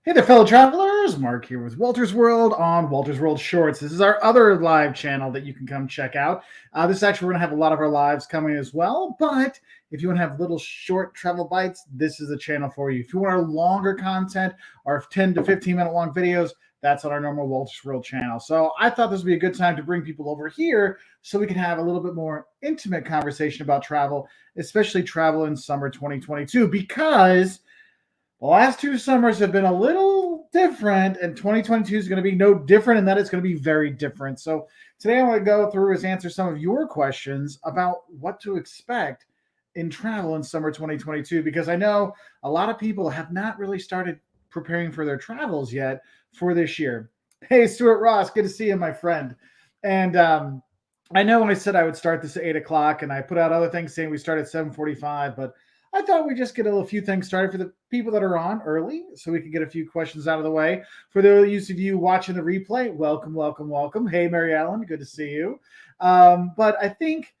Hey there, fellow travelers. Mark here with Walter's World on Walter's World Shorts. This is our other live channel that you can come check out. This is actually, we're going to have a lot of our lives coming as well. But if you want to have little short travel bites, this is the channel for you. If you want our longer content, our 10 to 15 minute long videos, that's on our normal Walter's World channel. So I thought this would be a good time to bring people over here so we can have a little bit more intimate conversation about travel, especially travel in summer 2022, because the last two summers have been a little different, and 2022 is going to be no different, and that it's going to be very different. So today I want to go through is answer some of your questions about what to expect in travel in summer 2022, because I know a lot of people have not really started preparing for their travels yet for this year. Hey, Stuart Ross, good to see you, my friend. And I know I said I would start this at 8 o'clock, and I put out other things saying we start at 7:45, but I thought we'd just get a few things started for the people that are on early so we can get a few questions out of the way. For those of you watching the replay, welcome, welcome, welcome. Hey, Mary Ellen, good to see you. But I think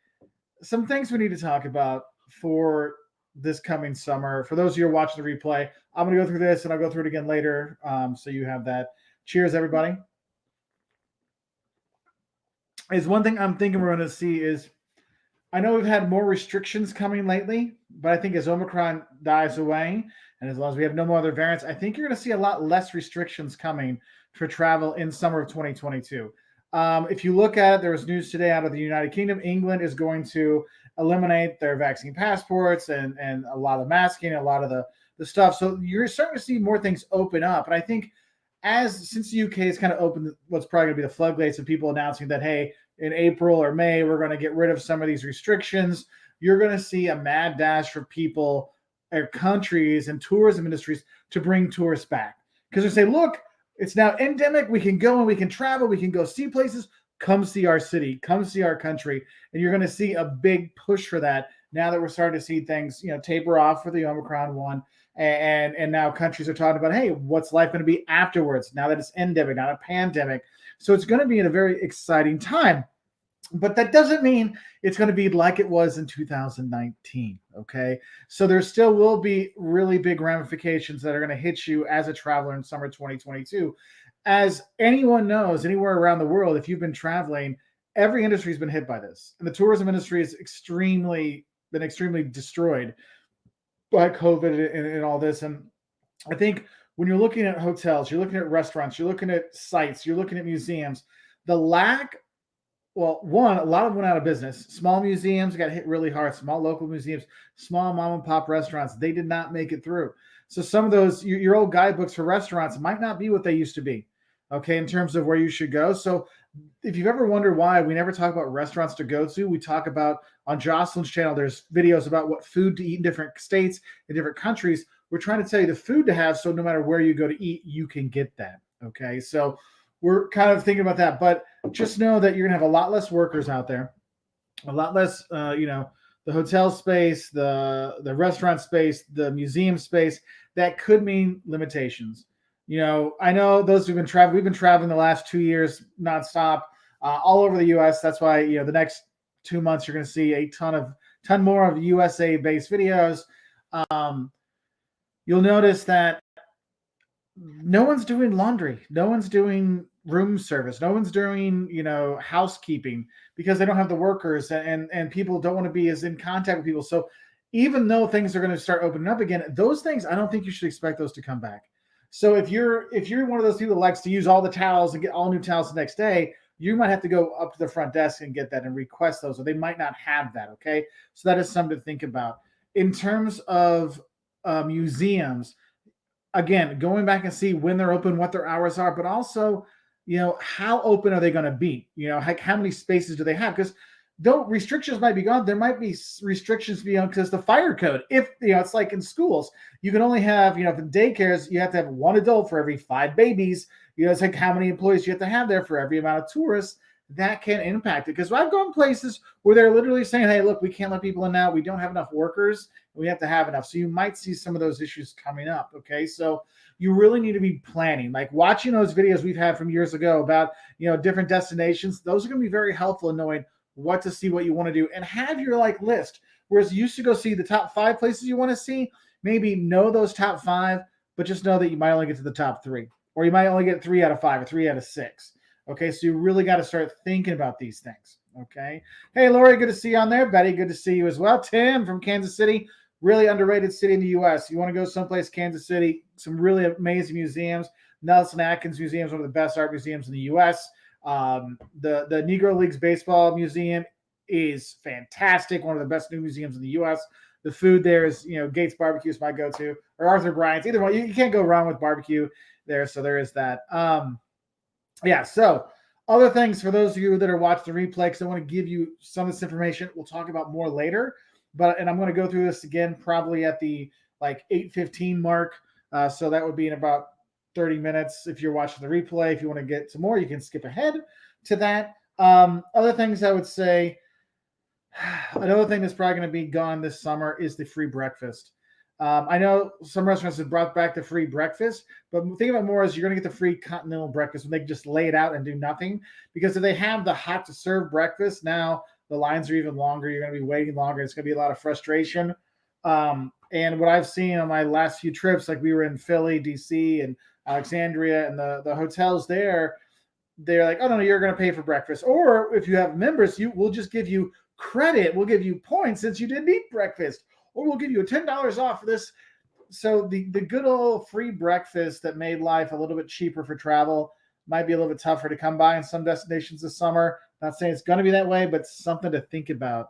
some things we need to talk about for this coming summer. For those of you who are watching the replay, I'm going to go through this and I'll go through it again later, so you have that. Cheers, everybody. Is one thing I'm thinking we're going to see is, I know we've had more restrictions coming lately, but I think as Omicron dies away, and as long as we have no more other variants, I think you're going to see a lot less restrictions coming for travel in summer of 2022. If you look at it, there was news today out of the United Kingdom. England is going to eliminate their vaccine passports and a lot of masking, a lot of the stuff. So you're starting to see more things open up. And I think since the UK has kind of opened what's probably going to be the floodgates of people announcing that, hey, in April or May, we're going to get rid of some of these restrictions, you're going to see a mad dash for people or countries and tourism industries to bring tourists back. Because they say, look, it's now endemic. We can go and we can travel. We can go see places. Come see our city. Come see our country. And you're going to see a big push for that now that we're starting to see things, taper off for the Omicron one. And now countries are talking about, hey, what's life going to be afterwards now that it's endemic, not a pandemic? So it's going to be in a very exciting time. But that doesn't mean it's going to be like it was in 2019, okay? So there still will be really big ramifications that are going to hit you as a traveler in summer 2022. As anyone knows, anywhere around the world, if you've been traveling, every industry has been hit by this. And the tourism industry has been extremely destroyed by COVID and all this. And I think when you're looking at hotels, you're looking at restaurants, you're looking at sites, you're looking at museums, a lot of them went out of business. Small museums got hit really hard. Small local museums, small mom and pop restaurants, they did not make it through. So some of those, your old guidebooks for restaurants might not be what they used to be, okay, in terms of where you should go. So if you've ever wondered why we never talk about restaurants to go to, we talk about on Jocelyn's channel, there's videos about what food to eat in different states, in different countries. We're trying to tell you the food to have, so no matter where you go to eat, you can get that, okay? So we're kind of thinking about that, but just know that you're going to have a lot less workers out there, a lot less, the hotel space, the restaurant space, the museum space. That could mean limitations. I know those who've been traveling, we've been traveling the last 2 years nonstop, all over the U.S. That's why, the next 2 months, you're going to see a ton more of USA-based videos. You'll notice that no one's doing laundry. No one's doing room service. No one's doing, housekeeping because they don't have the workers and people don't want to be as in contact with people. So even though things are going to start opening up again, those things, I don't think you should expect those to come back. So if you're one of those people that likes to use all the towels and get all new towels the next day, you might have to go up to the front desk and get that and request those, or they might not have that, okay? So that is something to think about. In terms of museums, again, going back and see when they're open, what their hours are, but also, how open are they going to be? How many spaces do they have? Because though restrictions might be gone, there might be restrictions beyond, because the fire code, if, it's like in schools, you can only have, if in daycares, you have to have one adult for every 5 babies. It's like how many employees you have to have there for every amount of tourists. That can impact it. Because I've gone places where they're literally saying, hey, look, we can't let people in now. We don't have enough workers. We have to have enough. So you might see some of those issues coming up. Okay. So you really need to be planning, like watching those videos we've had from years ago about, different destinations. Those are going to be very helpful in knowing what to see, what you want to do, and have your list. Whereas you used to go see the top 5 places you want to see, maybe know those top 5, but just know that you might only get to the top 3, or you might only get 3 out of 5 or 3 out of 6. Okay, so you really got to start thinking about these things. Okay. Hey, Lori, good to see you on there. Betty, good to see you as well. Tim from Kansas City, really underrated city in the U.S. You want to go someplace, Kansas City, some really amazing museums. Nelson Atkins Museum is one of the best art museums in the U.S. The Negro Leagues Baseball Museum is fantastic, one of the best new museums in the U.S. The food there is, Gates Barbecue is my go-to, or Arthur Bryant's. Either one, you can't go wrong with barbecue there, so there is that. Yeah, so other things for those of you that are watching the replay, because I want to give you some of this information. We'll talk about more later, and I'm going to go through this again probably at the 8:15 mark. So that would be in about 30 minutes if you're watching the replay. If you want to get some more, you can skip ahead to that. Other things I would say, another thing that's probably going to be gone this summer is the free breakfast. I know some restaurants have brought back the free breakfast, but think of it more as you're going to get the free continental breakfast when they can just lay it out and do nothing. Because if they have the hot to serve breakfast, now the lines are even longer. You're going to be waiting longer. It's going to be a lot of frustration. And what I've seen on my last few trips, like we were in Philly, DC, and Alexandria, and the hotels there, they're like, oh, no, you're going to pay for breakfast. Or if you have members, we'll just give you credit. We'll give you points since you didn't eat breakfast. Or we'll give you $10 off for this. So the good old free breakfast that made life a little bit cheaper for travel might be a little bit tougher to come by in some destinations this summer. Not saying it's going to be that way, but something to think about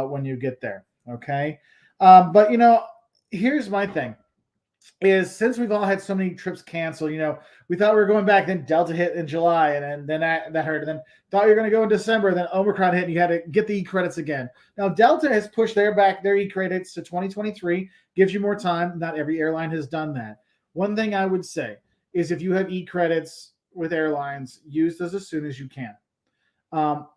when you get there. Okay. But, here's my thing is, since we've all had so many trips canceled, we thought we were going back, then Delta hit in July, and then that hurt, and then thought you were going to go in December, then Omicron hit, and you had to get the e-credits again. Now, Delta has pushed their e-credits to 2023, gives you more time. Not every airline has done that. One thing I would say is, if you have e-credits with airlines, use those as soon as you can.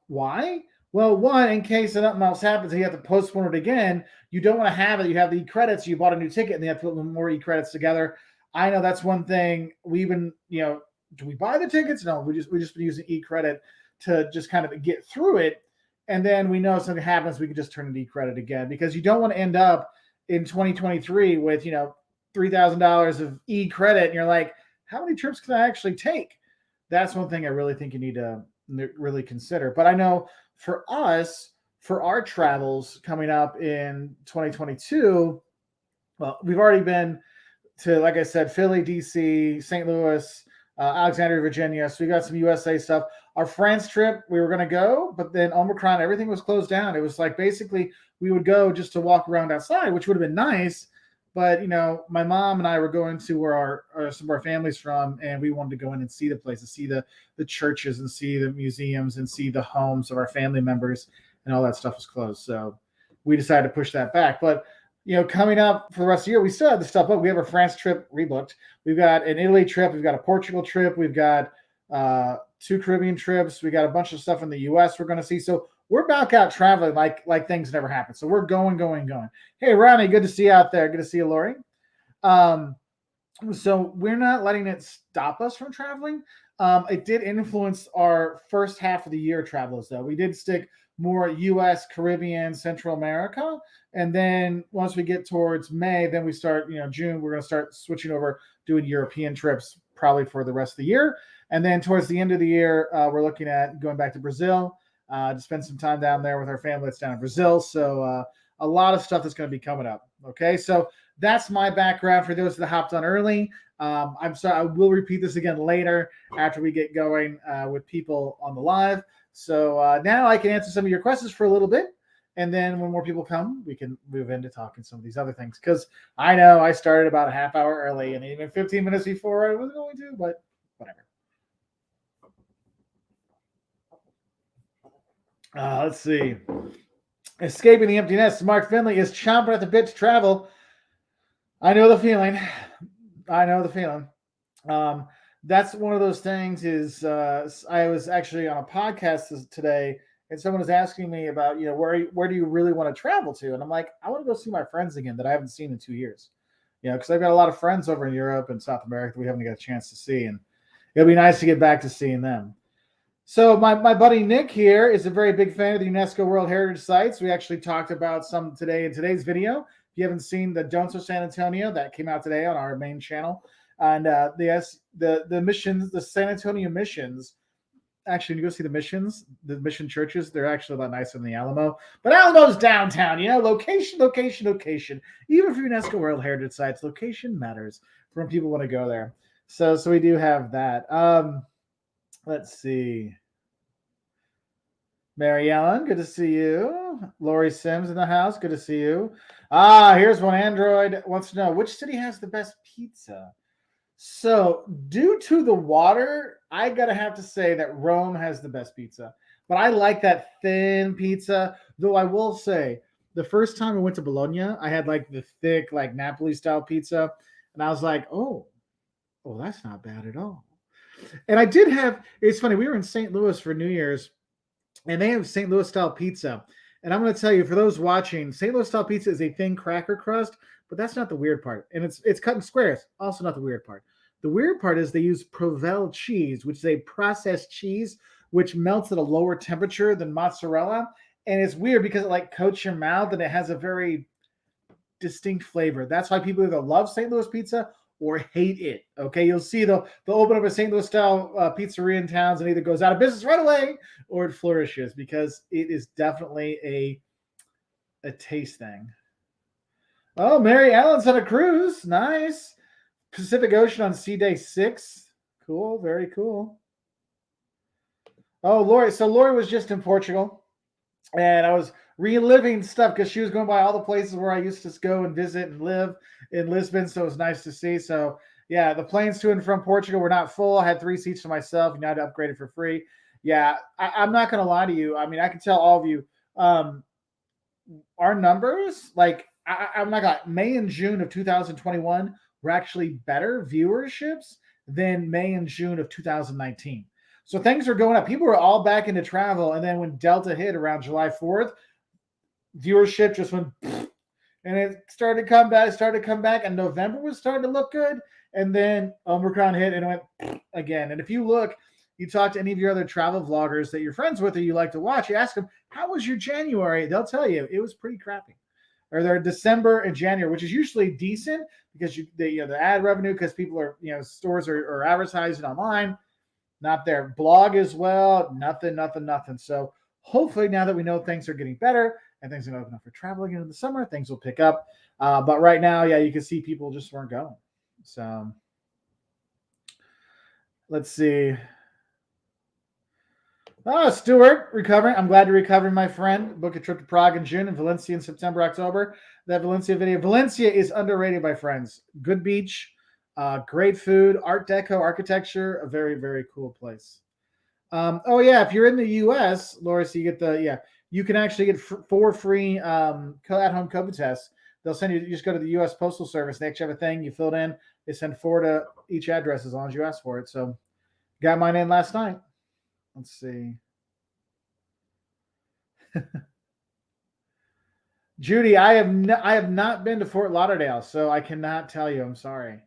Why? Well, one, in case something else happens and you have to postpone it again, you don't want to have it. You have the e-credits, you bought a new ticket, and you have to put more e-credits together. I know that's one thing. We've been, do we buy the tickets? No, we just been using e-credit to just kind of get through it. And then we know if something happens, we can just turn it e-credit again, because you don't want to end up in 2023 with, $3,000 of e-credit. And you're like, how many trips can I actually take? That's one thing I really think you need to really consider. But I know for us, for our travels coming up in 2022, well, we've already been to, like I said, Philly, DC, St. Louis, Alexandria, Virginia. So we got some USA stuff. Our France trip, we were going to go, but then Omicron, everything was closed down. It was like basically we would go just to walk around outside, which would have been nice. But, my mom and I were going to where some of our family's from, and we wanted to go in and see the places, see the churches and see the museums and see the homes of our family members, and all that stuff was closed. So we decided to push that back. But, coming up for the rest of the year, we still have the stuff up. We have a France trip rebooked. We've got an Italy trip. We've got a Portugal trip. We've got 2 Caribbean trips. We got a bunch of stuff in the U.S. we're going to see. So we're back out traveling like things never happened. So we're going. Hey, Ronnie, good to see you out there. Good to see you, Lori. So we're not letting it stop us from traveling. It did influence our first half of the year travels, though. We did stick more U.S., Caribbean, Central America. And then once we get towards May, then we start, June, we're going to start switching over, doing European trips probably for the rest of the year. And then towards the end of the year, we're looking at going back to Brazil to spend some time down there with our family that's down in Brazil. So a lot of stuff that's going to be coming up. Okay, so that's my background for those that hopped on early. I'm sorry, I will repeat this again later after we get going with people on the live. So now I can answer some of your questions for a little bit. And then when more people come, we can move into talking some of these other things. Because I know I started about a half hour early and even 15 minutes before I was going to, but whatever. Let's see. Escaping the empty nest. Mark Finley is chomping at the bit to travel. I know the feeling. That's one of those things is I was actually on a podcast today, and someone was asking me about, where do you really want to travel to? And I'm like, I want to go see my friends again that I haven't seen in 2 years. Because I've got a lot of friends over in Europe and South America that we haven't got a chance to see. And it'll be nice to get back to seeing them. So my buddy Nick here is a very big fan of the UNESCO World Heritage Sites. We actually talked about some today in today's video. If you haven't seen the Don'ts of San Antonio that came out today on our main channel, and the missions, the San Antonio missions. Actually, when you go see the mission churches, they're actually a lot nicer than the Alamo. But Alamo's downtown, location, location, location. Even for UNESCO World Heritage Sites, location matters for when people want to go there. So we do have that. Let's see. Mary Ellen, good to see you. Lori Sims in the house, good to see you. Here's one. Android wants to know which city has the best pizza. So, due to the water, I gotta have to say that Rome has the best pizza. But I like that thin pizza. Though I will say, the first time I went to Bologna, I had like the thick, like Napoli style pizza, and I was like, oh, that's not bad at all. And I did have. It's funny. We were in St. Louis for New Year's, and they have St. Louis style pizza. And I'm going to tell you, for those watching, St. Louis style pizza is a thin cracker crust, but that's not the weird part. And it's cut in squares. Also not the weird part. The weird part is they use Provel cheese, which is a processed cheese, which melts at a lower temperature than mozzarella. And it's weird because it like coats your mouth and it has a very distinct flavor. That's why people either love St. Louis pizza or hate it. Okay, you'll see they'll open up a St. Louis style pizzeria in towns and either goes out of business right away or it flourishes because it is definitely a taste thing. Oh, Mary Ellen's on a cruise. Nice. Pacific Ocean on sea day 6. Cool, very cool. Oh, Lori. So Lori was just in Portugal, and I was reliving stuff because she was going by all the places where I used to go and visit and live in Lisbon. So it was nice to see. So yeah, the planes to and from Portugal were not full. I had 3 seats to myself, and I had to upgrade it for free. Yeah, I'm not going to lie to you. I mean, I can tell all of you, our numbers, like I'm not gonna May and June of 2021 were actually better viewerships than May and June of 2019. So things are going up. People were all back into travel, and then when Delta hit around July 4th, viewership just went, and it started to come back, and November was starting to look good, and then Omicron hit and it went again. And if you look, you talk to any of your other travel vloggers that you're friends with or you like to watch, you ask them, how was your January? They'll tell you it was pretty crappy. Or their December and January, which is usually decent because the ad revenue, because people are, stores are advertising online. Not there. Blog as well. Nothing. So hopefully now that we know things are getting better and things are going to open up for travel again in the summer, things will pick up. But right now, yeah, you can see people just weren't going. So let's see. Oh, Stuart, recovering. I'm glad you're recovering, my friend. Book a trip to Prague in June and Valencia in September, October. That Valencia video. Valencia is underrated, my friends. Good beach, great food, Art Deco architecture, a very, very cool place. Oh, yeah, if you're in the U.S., Laura, so you get you can actually get 4 free at-home COVID tests. They'll send you just go to the U.S. Postal Service. They actually have a thing. You fill it in. They send 4 to each address as long as you ask for it. So got mine in last night. Let's see. Judy, I have not been to Fort Lauderdale, so I cannot tell you. I'm sorry.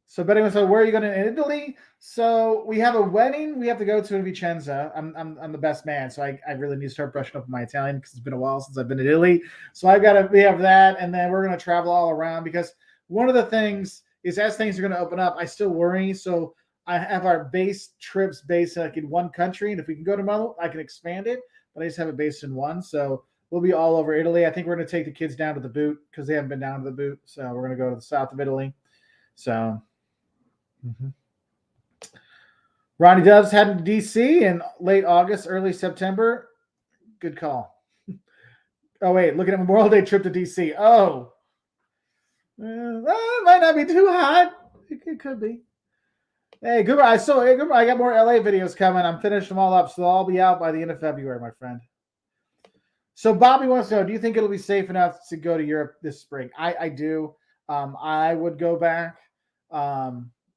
So Betty wants to know, where are you going to in Italy? So we have a wedding we have to go to in Vicenza. I'm the best man, so I really need to start brushing up on my Italian because it's been a while since I've been to Italy. So we have that, and then we're going to travel all around because one of the things is as things are going to open up, I still worry. So I have our base trips based like in one country, and if we can go to another, I can expand it. But I just have it based in one, so we'll be all over Italy. I think we're going to take the kids down to the Boot because they haven't been down to the Boot, so we're going to go to the south of Italy. So, Ronnie Doves heading to DC in late August, early September. Good call. Oh wait, looking at Memorial Day trip to DC. Oh, it might not be too hot. It could be. Hey, good. I got more LA videos coming. I'm finishing them all up, so they'll all be out by the end of February, my friend. So Bobby wants to know, do you think it'll be safe enough to go to Europe this spring? I do. I would go back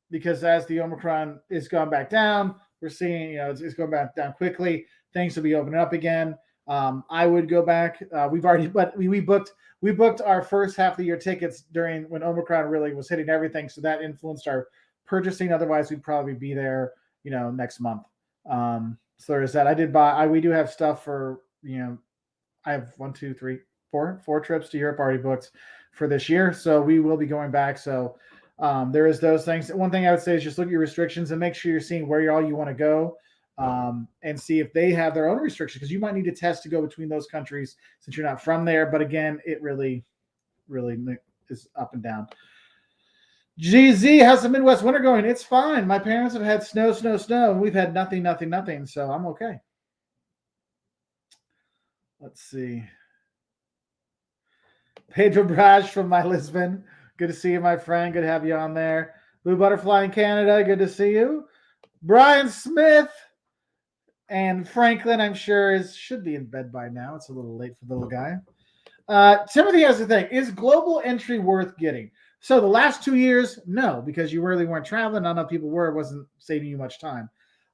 because as the Omicron is going back down, we're seeing, it's going back down quickly. Things will be opening up again. I would go back. We booked our first half of the year tickets during when Omicron really was hitting everything. So that influenced our purchasing. Otherwise, we'd probably be there, next month. So there's that. We do have stuff for, I have 1, 2, 3, four trips to Europe already booked for this year. So we will be going back. So there is those things. One thing I would say is just look at your restrictions and make sure you're seeing where all you want to go, and see if they have their own restrictions, because you might need to test to go between those countries since you're not from there. But again, it really is up and down. GZ, how's the Midwest winter going? It's fine. My parents have had snow, and we've had nothing. So I'm okay. Let's see. Pedro Brash from my Lisbon. Good to see you, my friend. Good to have you on there. Blue Butterfly in Canada. Good to see you. Brian Smith and Franklin, I'm sure, should be in bed by now. It's a little late for the little guy. Timothy has the thing. Is global entry worth getting? So the last 2 years, no, because you really weren't traveling. Not enough people were. It wasn't saving you much time.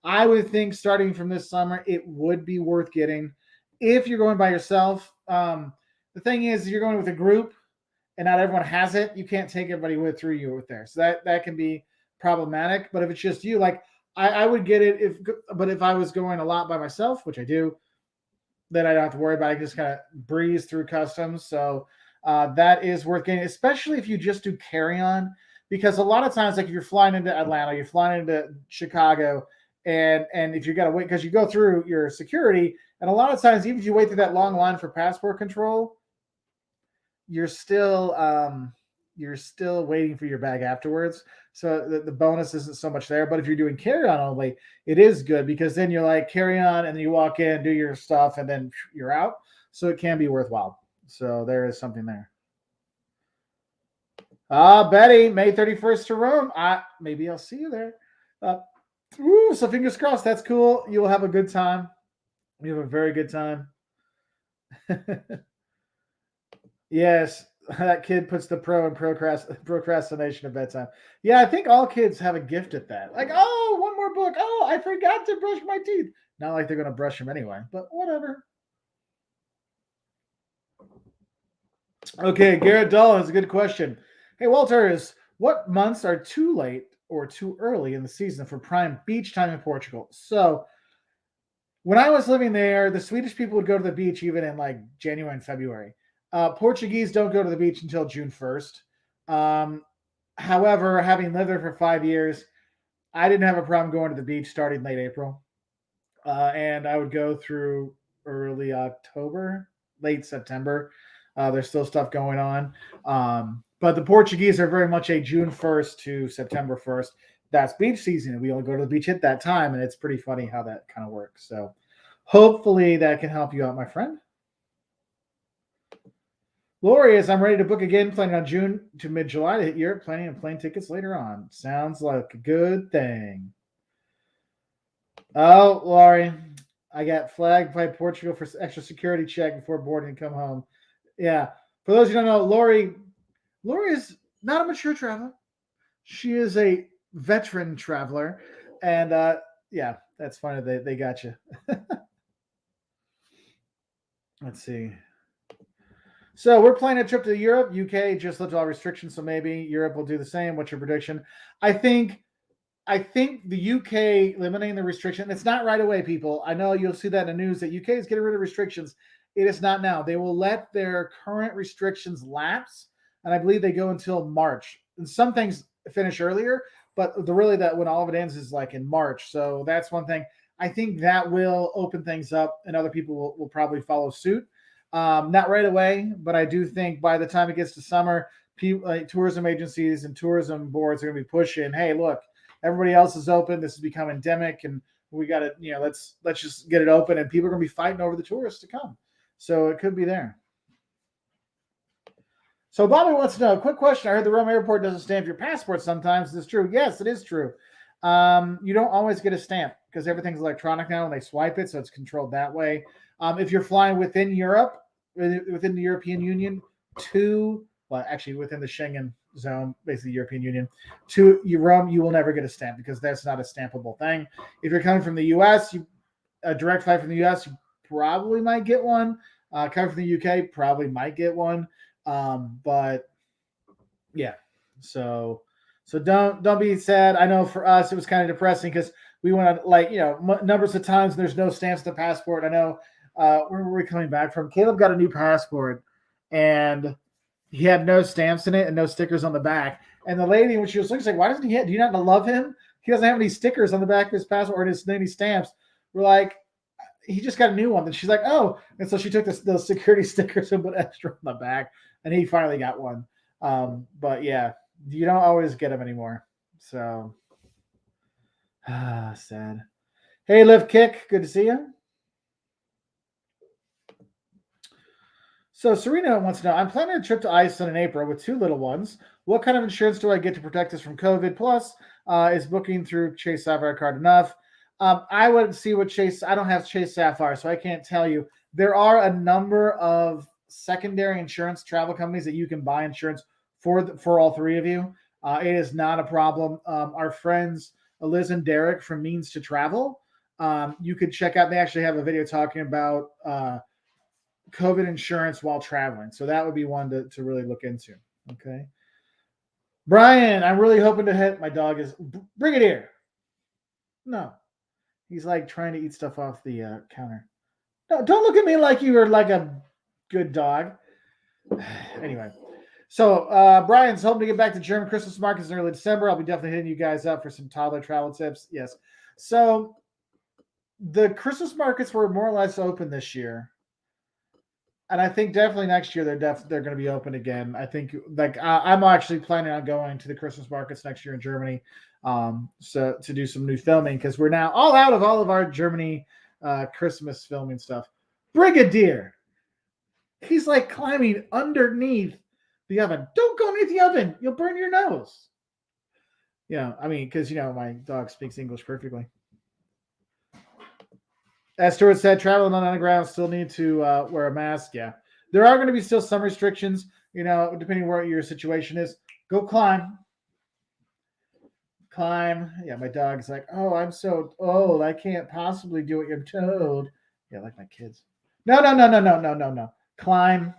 I would think starting from this summer, it would be worth getting if you're going by yourself. The thing is, you're going with a group and not everyone has it. You can't take everybody through you with there. So that can be problematic. But if it's just you, like I would get it but if I was going a lot by myself, which I do, then I don't have to worry about it. I can just kind of breeze through customs. So that is worth getting, especially if you just do carry-on, because a lot of times, like if you're flying into Atlanta, you're flying into Chicago, and if you got to wait, because you go through your security, and a lot of times, even if you wait through that long line for passport control, you're still waiting for your bag afterwards. So the bonus isn't so much there. But if you're doing carry-on only, it is good, because then you're like carry on and then you walk in, do your stuff, and then you're out. So it can be worthwhile. So there is something there. Betty, May 31st to Rome. Maybe I'll see you there. So fingers crossed. That's cool. You will have a good time. You have a very good time. Yes, that kid puts the pro in procrastination at bedtime. Yeah, I think all kids have a gift at that. Like, oh, one more book. Oh, I forgot to brush my teeth. Not like they're going to brush them anyway, but whatever. Okay, Garrett Dull has a good question. Hey, Walter, what months are too late or too early in the season for prime beach time in Portugal? So when I was living there, the Swedish people would go to the beach even in like January and February. Portuguese don't go to the beach until June 1st. However, having lived there for 5 years, I didn't have a problem going to the beach starting late April. And I would go through early October, late September. There's still stuff going on. But the Portuguese are very much a June 1st to September 1st. That's beach season. And we only go to the beach at that time. And it's pretty funny how that kind of works. So hopefully that can help you out, my friend. Lori, I'm ready to book again, planning on June to mid-July to hit Europe, planning on plane tickets later on. Sounds like a good thing. Oh, Lori, I got flagged by Portugal for extra security check before boarding and come home. Yeah. For those who don't know, Lori is not a mature traveler. She is a veteran traveler. And yeah, that's funny. They got you. Let's see. So we're planning a trip to Europe. UK just lifted all restrictions, so maybe Europe will do the same. What's your prediction? I think the UK eliminating the restriction. It's not right away, people. I know you'll see that in the news that UK is getting rid of restrictions. It is not now. They will let their current restrictions lapse, and I believe they go until March. And some things finish earlier, but that when all of it ends is like in March. So that's one thing. I think that will open things up, and other people will probably follow suit. Not right away, but I do think by the time it gets to summer, tourism agencies and tourism boards are going to be pushing, hey, look, everybody else is open. This has become endemic, and we got to, let's just get it open, and people are going to be fighting over the tourists to come. So it could be there. So Bobby wants to know, quick question. I heard the Rome airport doesn't stamp your passport sometimes. Is this true? Yes, it is true. You don't always get a stamp because everything's electronic now and they swipe it, so it's controlled that way. If you're flying within Europe, within the European Union, within the Schengen zone, basically the European Union, to Rome, you will never get a stamp because that's not a stampable thing. If you're coming from the U.S., a direct flight from the U.S., you probably might get one. Coming from the U.K., probably might get one. But yeah, so don't be sad. I know for us it was kind of depressing because we went on numbers of times. There's no stamps to the passport. I know. Where were we coming back from? Caleb got a new passport. and he had no stamps in it and no stickers on the back. And the lady, when she was looking, she's like, "Why doesn't he have? Do you not love him? He doesn't have any stickers on the back of his passport or any stamps." We're like, "He just got a new one." And she's like, "Oh," and so she took those security stickers and put extra on the back, and he finally got one. But yeah, you don't always get them anymore. So sad. Hey, Liv Kick, good to see you. So Serena wants to know, I'm planning a trip to Iceland in April with 2 little ones. What kind of insurance do I get to protect us from COVID? Plus, is booking through Chase Sapphire card enough? I would see what Chase, I don't have Chase Sapphire, so I can't tell you. There are a number of secondary insurance travel companies that you can buy insurance for all 3 of you. It is not a problem. Our friends, Liz and Derek from Means to Travel, you could check out, they actually have a video talking about COVID insurance while traveling. So that would be one to really look into. Okay. Brian, I'm really hoping to hit. My dog is Brigadier. No, he's like trying to eat stuff off the counter. No, don't look at me like you were like a good dog. Anyway, so Brian's hoping to get back to German Christmas markets in early December. I'll be definitely hitting you guys up for some toddler travel tips. Yes. So the Christmas markets were more or less open this year. And I think definitely next year they're going to be open again. I think like I'm actually planning on going to the Christmas markets next year in Germany, so to do some new filming because we're now all out of all of our Germany Christmas filming stuff. Brigadier, he's like climbing underneath the oven. Don't go underneath the oven; you'll burn your nose. Yeah, I mean because my dog speaks English perfectly. As Stuart said, traveling on underground still need to wear a mask. Yeah, there are going to be still some restrictions, depending where your situation is. Go climb. Yeah, my dog's like, oh, I'm so old. I can't possibly do what you're told. Yeah, like my kids. No, no, no, no, no, no, no, no. Climb.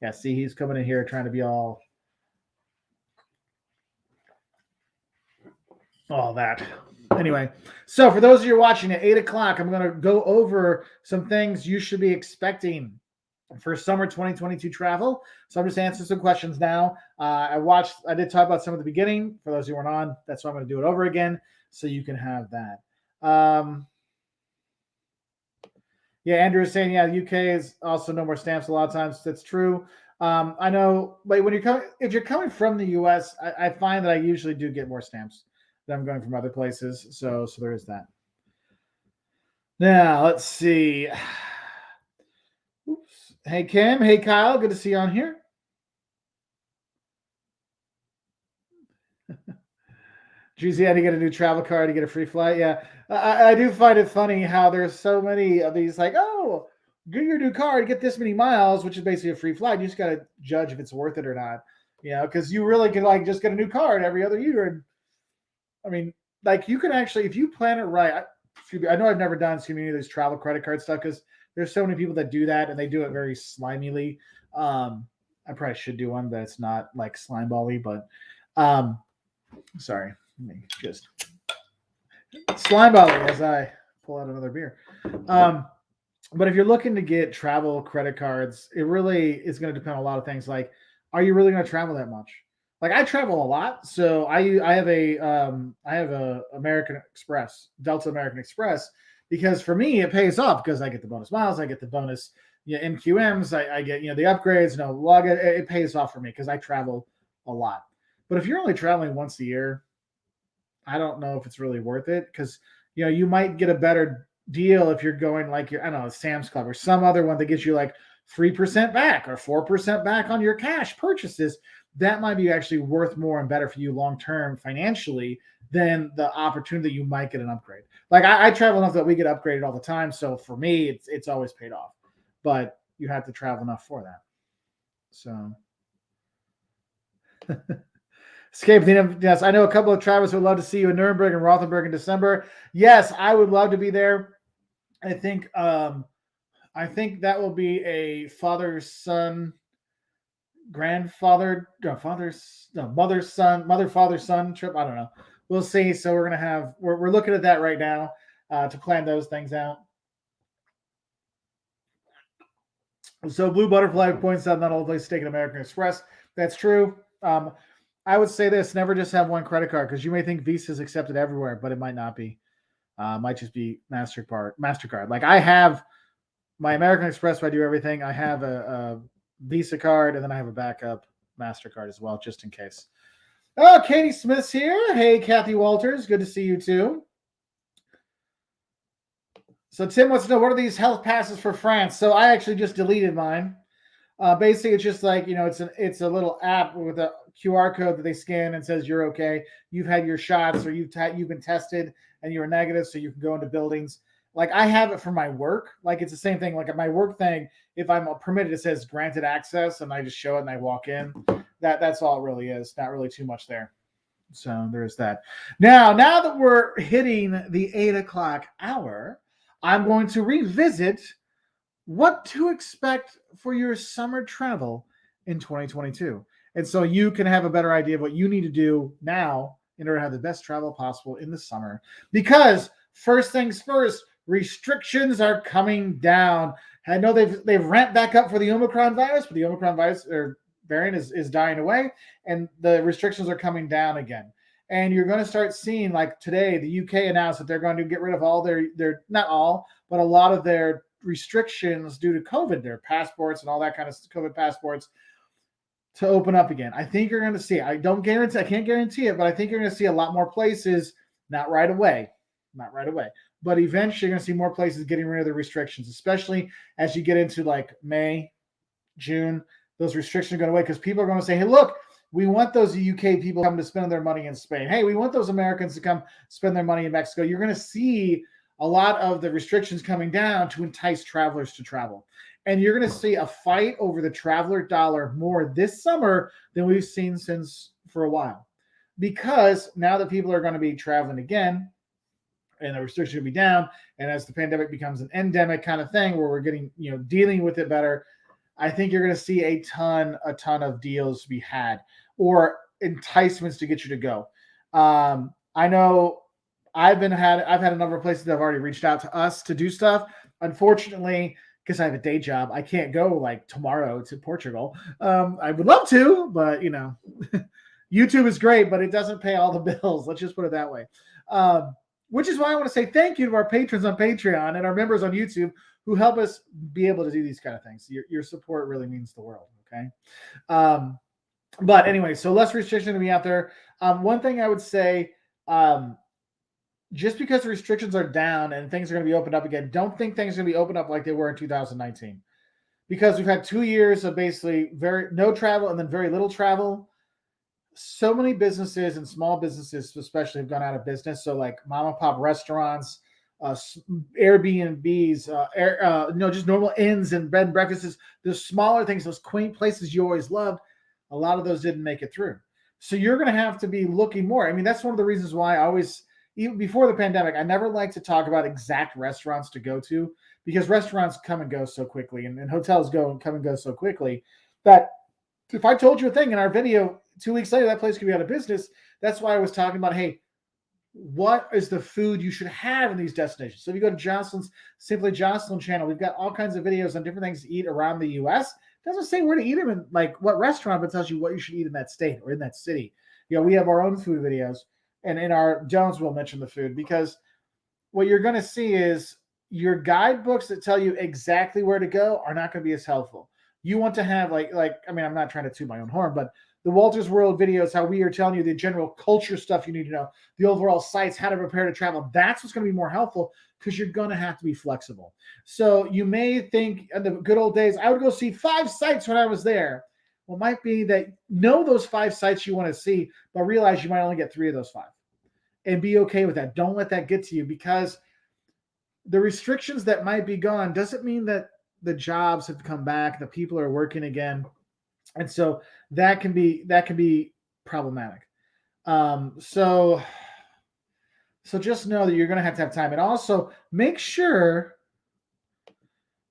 Yeah, see, he's coming in here trying to be all that. Anyway, so for those of you watching at 8 o'clock, I'm going to go over some things you should be expecting for summer 2022 travel. So I'm just answering some questions now. I did talk about some at the beginning. For those who weren't on, that's why I'm going to do it over again so you can have that. Yeah, Andrew is saying, yeah, the UK is also no more stamps a lot of times. That's true. I know, but if you're coming from the US, I find that I usually do get more stamps than I'm going from other places. So there is that. Now, let's see. Oops. Hey, Kim. Hey, Kyle. Good to see you on here. Juicy had to get a new travel card to get a free flight. Yeah, I do find it funny how there's so many of these like, oh, get your new card, get this many miles, which is basically a free flight. You just got to judge if it's worth it or not. Because you really can like just get a new card every other year. And I mean, like you can actually, if you plan it right. I know I've never done any of this travel credit card stuff because there's so many people that do that and they do it very slimily. I probably should do one, but it's not like slime bally. But sorry, let me just slime bally as I pull out another beer. But if you're looking to get travel credit cards, it really is going to depend on a lot of things. Like, are you really going to travel that much? Like I travel a lot, so I have a American Express, Delta American Express, because for me it pays off because I get the bonus miles, I get the bonus MQMs, I get the upgrades, log it pays off for me because I travel a lot. But if you're only traveling once a year, I don't know if it's really worth it because you might get a better deal if you're going like I don't know Sam's Club or some other one that gets you like 3% back or 4% back on your cash purchases. That might be actually worth more and better for you long term financially than the opportunity you might get an upgrade. Like I travel enough that we get upgraded all the time, so for me it's always paid off. But you have to travel enough for that. So Escape. Yes, I know a couple of travelers who would love to see you in Nuremberg and Rothenburg in December. Yes, I would love to be there. I think that will be a father-son, grandfather, mother, father, son trip. I don't know. We'll see. So we're looking at that right now to plan those things out. So Blue Butterfly points out not all places taking American Express. That's true. I would say this: never just have one credit card because you may think Visa is accepted everywhere, but it might not be. Might just be Mastercard. Mastercard. Like I have my American Express, where I do everything. I have a Visa card, and then I have a backup Mastercard as well, just in case. Oh, Katie Smith's here. Hey, Kathy Walters. Good to see you too. So Tim wants to know, what are these health passes for France? So I actually just deleted mine. Basically, it's just like, it's a little app with a QR code that they scan and says you're okay. You've had your shots, or you've been tested and you were negative, so you can go into buildings. Like I have it for my work. Like it's the same thing. Like at my work thing, if I'm permitted, it says granted access, and I just show it and I walk in. That's all it really is. Not really too much there. So there's that. Now that we're hitting the 8 o'clock hour, I'm going to revisit what to expect for your summer travel in 2022. And so you can have a better idea of what you need to do now in order to have the best travel possible in the summer. Because first things first, restrictions are coming down. I know they've ramped back up for the Omicron virus, but the Omicron virus or variant is dying away, and the restrictions are coming down again. And you're going to start seeing, like today, the UK announced that they're going to get rid of all their not all, but a lot of their restrictions due to COVID, their passports and all that kind of COVID passports, to open up again. I think you're going to see, I can't guarantee it, but I think you're going to see a lot more places, not right away, but eventually you're going to see more places getting rid of the restrictions, especially as you get into like May, June. Those restrictions are going away because people are going to say, hey, look, we want those UK people to come to spend their money in Spain. Hey, we want those Americans to come spend their money in Mexico. You're going to see a lot of the restrictions coming down to entice travelers to travel. And you're going to see a fight over the traveler dollar more this summer than we've seen since for a while. Because now that people are going to be traveling again, and the restrictions will be down, and as the pandemic becomes an endemic kind of thing where we're getting, dealing with it better, I think you're going to see a ton of deals to be had or enticements to get you to go. I know I've had a number of places that have already reached out to us to do stuff. Unfortunately, because I have a day job, I can't go like tomorrow to Portugal. I would love to, but YouTube is great, but it doesn't pay all the bills. Let's just put it that way. Which is why I want to say thank you to our patrons on Patreon and our members on YouTube who help us be able to do these kind of things. Your support really means the world, okay? But anyway, so less restriction to be out there. One thing I would say, just because the restrictions are down and things are going to be opened up again, don't think things are going to be opened up like they were in 2019. Because we've had 2 years of basically no travel and then very little travel. So many businesses and small businesses especially have gone out of business. So like mom and pop restaurants, Airbnbs, just normal inns and bed and breakfasts, those smaller things, those quaint places you always loved, a lot of those didn't make it through. So you're going to have to be looking more. I mean, that's one of the reasons why I always, even before the pandemic, I never like to talk about exact restaurants to go to because restaurants come and go so quickly and hotels come and go so quickly that if I told you a thing in our video 2 weeks later, that place could be out of business. That's why I was talking about, hey, what is the food you should have in these destinations? So if you go to Jocelyn's Simply Jocelyn channel, we've got all kinds of videos on different things to eat around the U.S. It doesn't say where to eat them in like what restaurant, but it tells you what you should eat in that state or in that city. We have our own food videos, and in our Jones will mention the food because what you're going to see is your guidebooks that tell you exactly where to go are not going to be as helpful. You want to have I'm not trying to toot my own horn, but the Walter's World videos, how we are telling you the general culture stuff you need to know, the overall sites, how to prepare to travel. That's what's going to be more helpful because you're going to have to be flexible. So you may think in the good old days, I would go see 5 sites when I was there. Well, it might be that know those 5 sites you want to see, but realize you might only get 3 of those 5 and be okay with that. Don't let that get to you because the restrictions that might be gone doesn't mean that the jobs have come back, the people are working again. And so that can be problematic. So just know that you're going to have time. And also make sure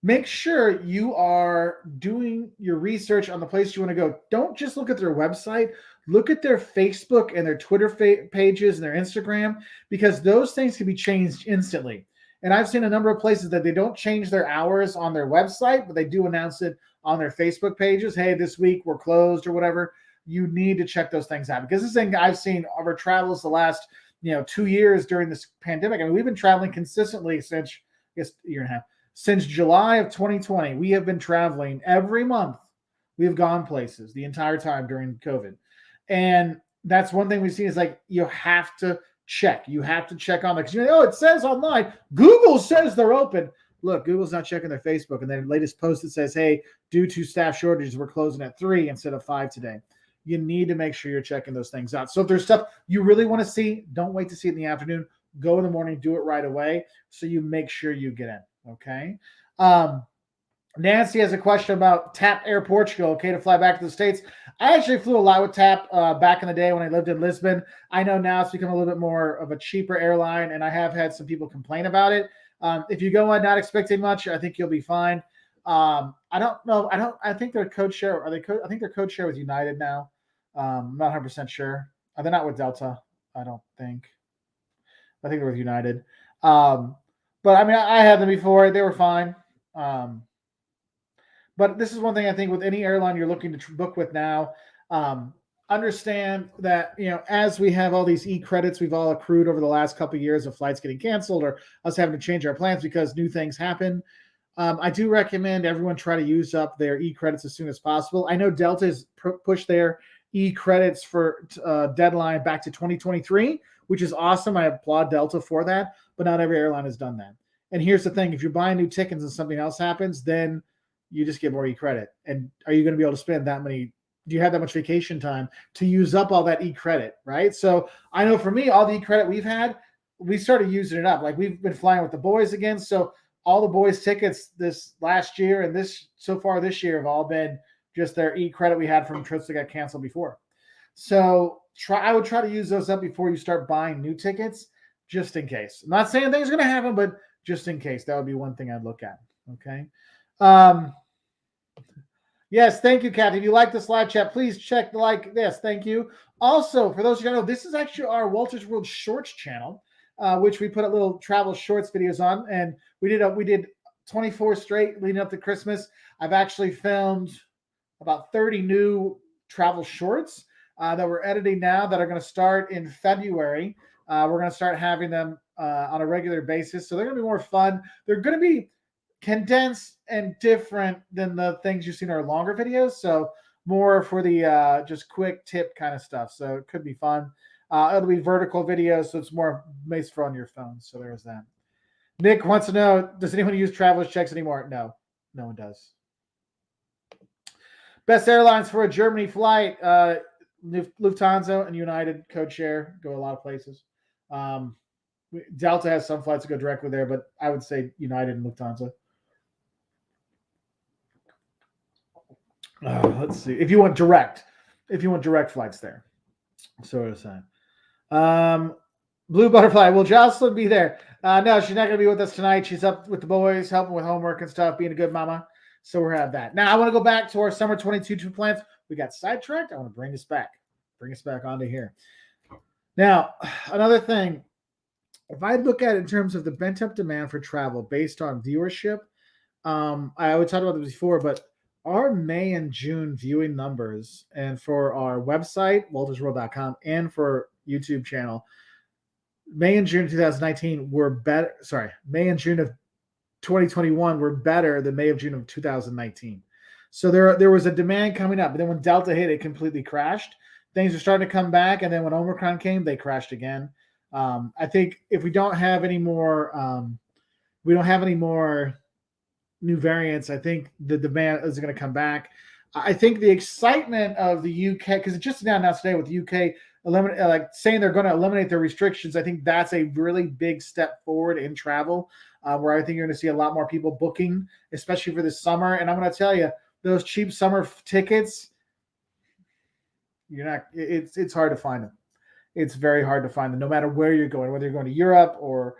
you are doing your research on the place you want to go. Don't just look at their website. Look at their Facebook and their Twitter pages and their Instagram, because those things can be changed instantly. And I've seen a number of places that they don't change their hours on their website, but they do announce it on their Facebook pages. Hey, this week we're closed or whatever. You need to check those things out, because this thing I've seen over travels the last 2 years during this pandemic. I mean, we've been traveling consistently since, I guess, a year and a half, since July of 2020. We have been traveling every month. We have gone places the entire time during COVID. And that's one thing we've seen is like, you have to check. You have to check on that, because it says online, Google says they're open. Look, Google's not checking their Facebook, and their latest post that says, hey, due to staff shortages, we're closing at 3 instead of 5 today. You need to make sure you're checking those things out. So if there's stuff you really want to see, don't wait to see it in the afternoon. Go in the morning, do it right away, so you make sure you get in. Okay. Nancy has a question about TAP Air Portugal. Okay, to fly back to the States. I actually flew a lot with TAP back in the day when I lived in Lisbon. I know now it's become a little bit more of a cheaper airline, and I have had some people complain about it. If you go on not expecting much, I think you'll be fine. I don't know. I think they're code share. I think they're code share with United now. I'm not 100% sure. They're not with Delta, I don't think. I think they're with United. But I mean, I had them before. They were fine. But this is one thing I think with any airline you're looking to book with now, understand that, as we have all these e-credits we've all accrued over the last couple of years of flights getting canceled or us having to change our plans because new things happen. I do recommend everyone try to use up their e-credits as soon as possible. I know Delta's pushed their e-credits for deadline back to 2023, which is awesome. I applaud Delta for that, but not every airline has done that. And here's the thing. If you're buying new tickets and something else happens, then you just get more e-credit. And are you going to be able to spend that many? Do you have that much vacation time to use up all that e-credit, right? So I know for me, all the e-credit we've had, we started using it up. Like, we've been flying with the boys again. So all the boys' tickets this last year and so far this year have all been just their e-credit we had from trips that got canceled before. So I would try to use those up before you start buying new tickets, just in case. I'm not saying things are going to happen, but just in case. That would be one thing I'd look at. Okay. Yes, thank you, Kathy. If you like this live chat, please check the like this. Thank you. Also, for those of you who don't know, this is actually our Walter's World Shorts channel, which we put a little travel shorts videos on, and we did 24 straight leading up to Christmas. I've actually filmed about 30 new travel shorts that we're editing now that are going to start in February. We're going to start having them on a regular basis, so they're going to be more fun. They're going to be condensed and different than the things you've seen in our longer videos, so more for the just quick tip kind of stuff. So it could be fun. It'll be vertical videos, so it's more based for on your phone. So there's that. Nick wants to know, does anyone use traveler's checks anymore? No one does. Best airlines for a Germany flight: Lufthansa and United code share, go a lot of places. Delta has some flights that go directly there, but I would say United and Lufthansa. Let's see. If you want direct flights there. So what is that? Blue Butterfly, will Jocelyn be there? No, she's not going to be with us tonight. She's up with the boys, helping with homework and stuff, being a good mama. So we'll have that. Now I want to go back to our summer 22 plans. We got sidetracked. I want to bring us back onto here. Now, another thing, if I look at it in terms of the bent up demand for travel based on viewership, I would talk about this before, but our May and June viewing numbers, and for our website, waltersworld.com, and for YouTube channel, May and June 2019 were better. Sorry, May and June of 2021 were better than May of June of 2019. So there was a demand coming up, but then when Delta hit, it completely crashed. Things are starting to come back, and then when Omicron came, they crashed again. I think if we don't have any more, new variants, I think the demand is going to come back. I think the excitement of the UK, because it just announced today with the UK saying they're going to eliminate their restrictions. I think that's a really big step forward in travel, where I think you're going to see a lot more people booking, especially for this summer. And I'm going to tell you, those cheap summer tickets, it's hard to find them. It's very hard to find them, no matter where you're going, whether you're going to Europe or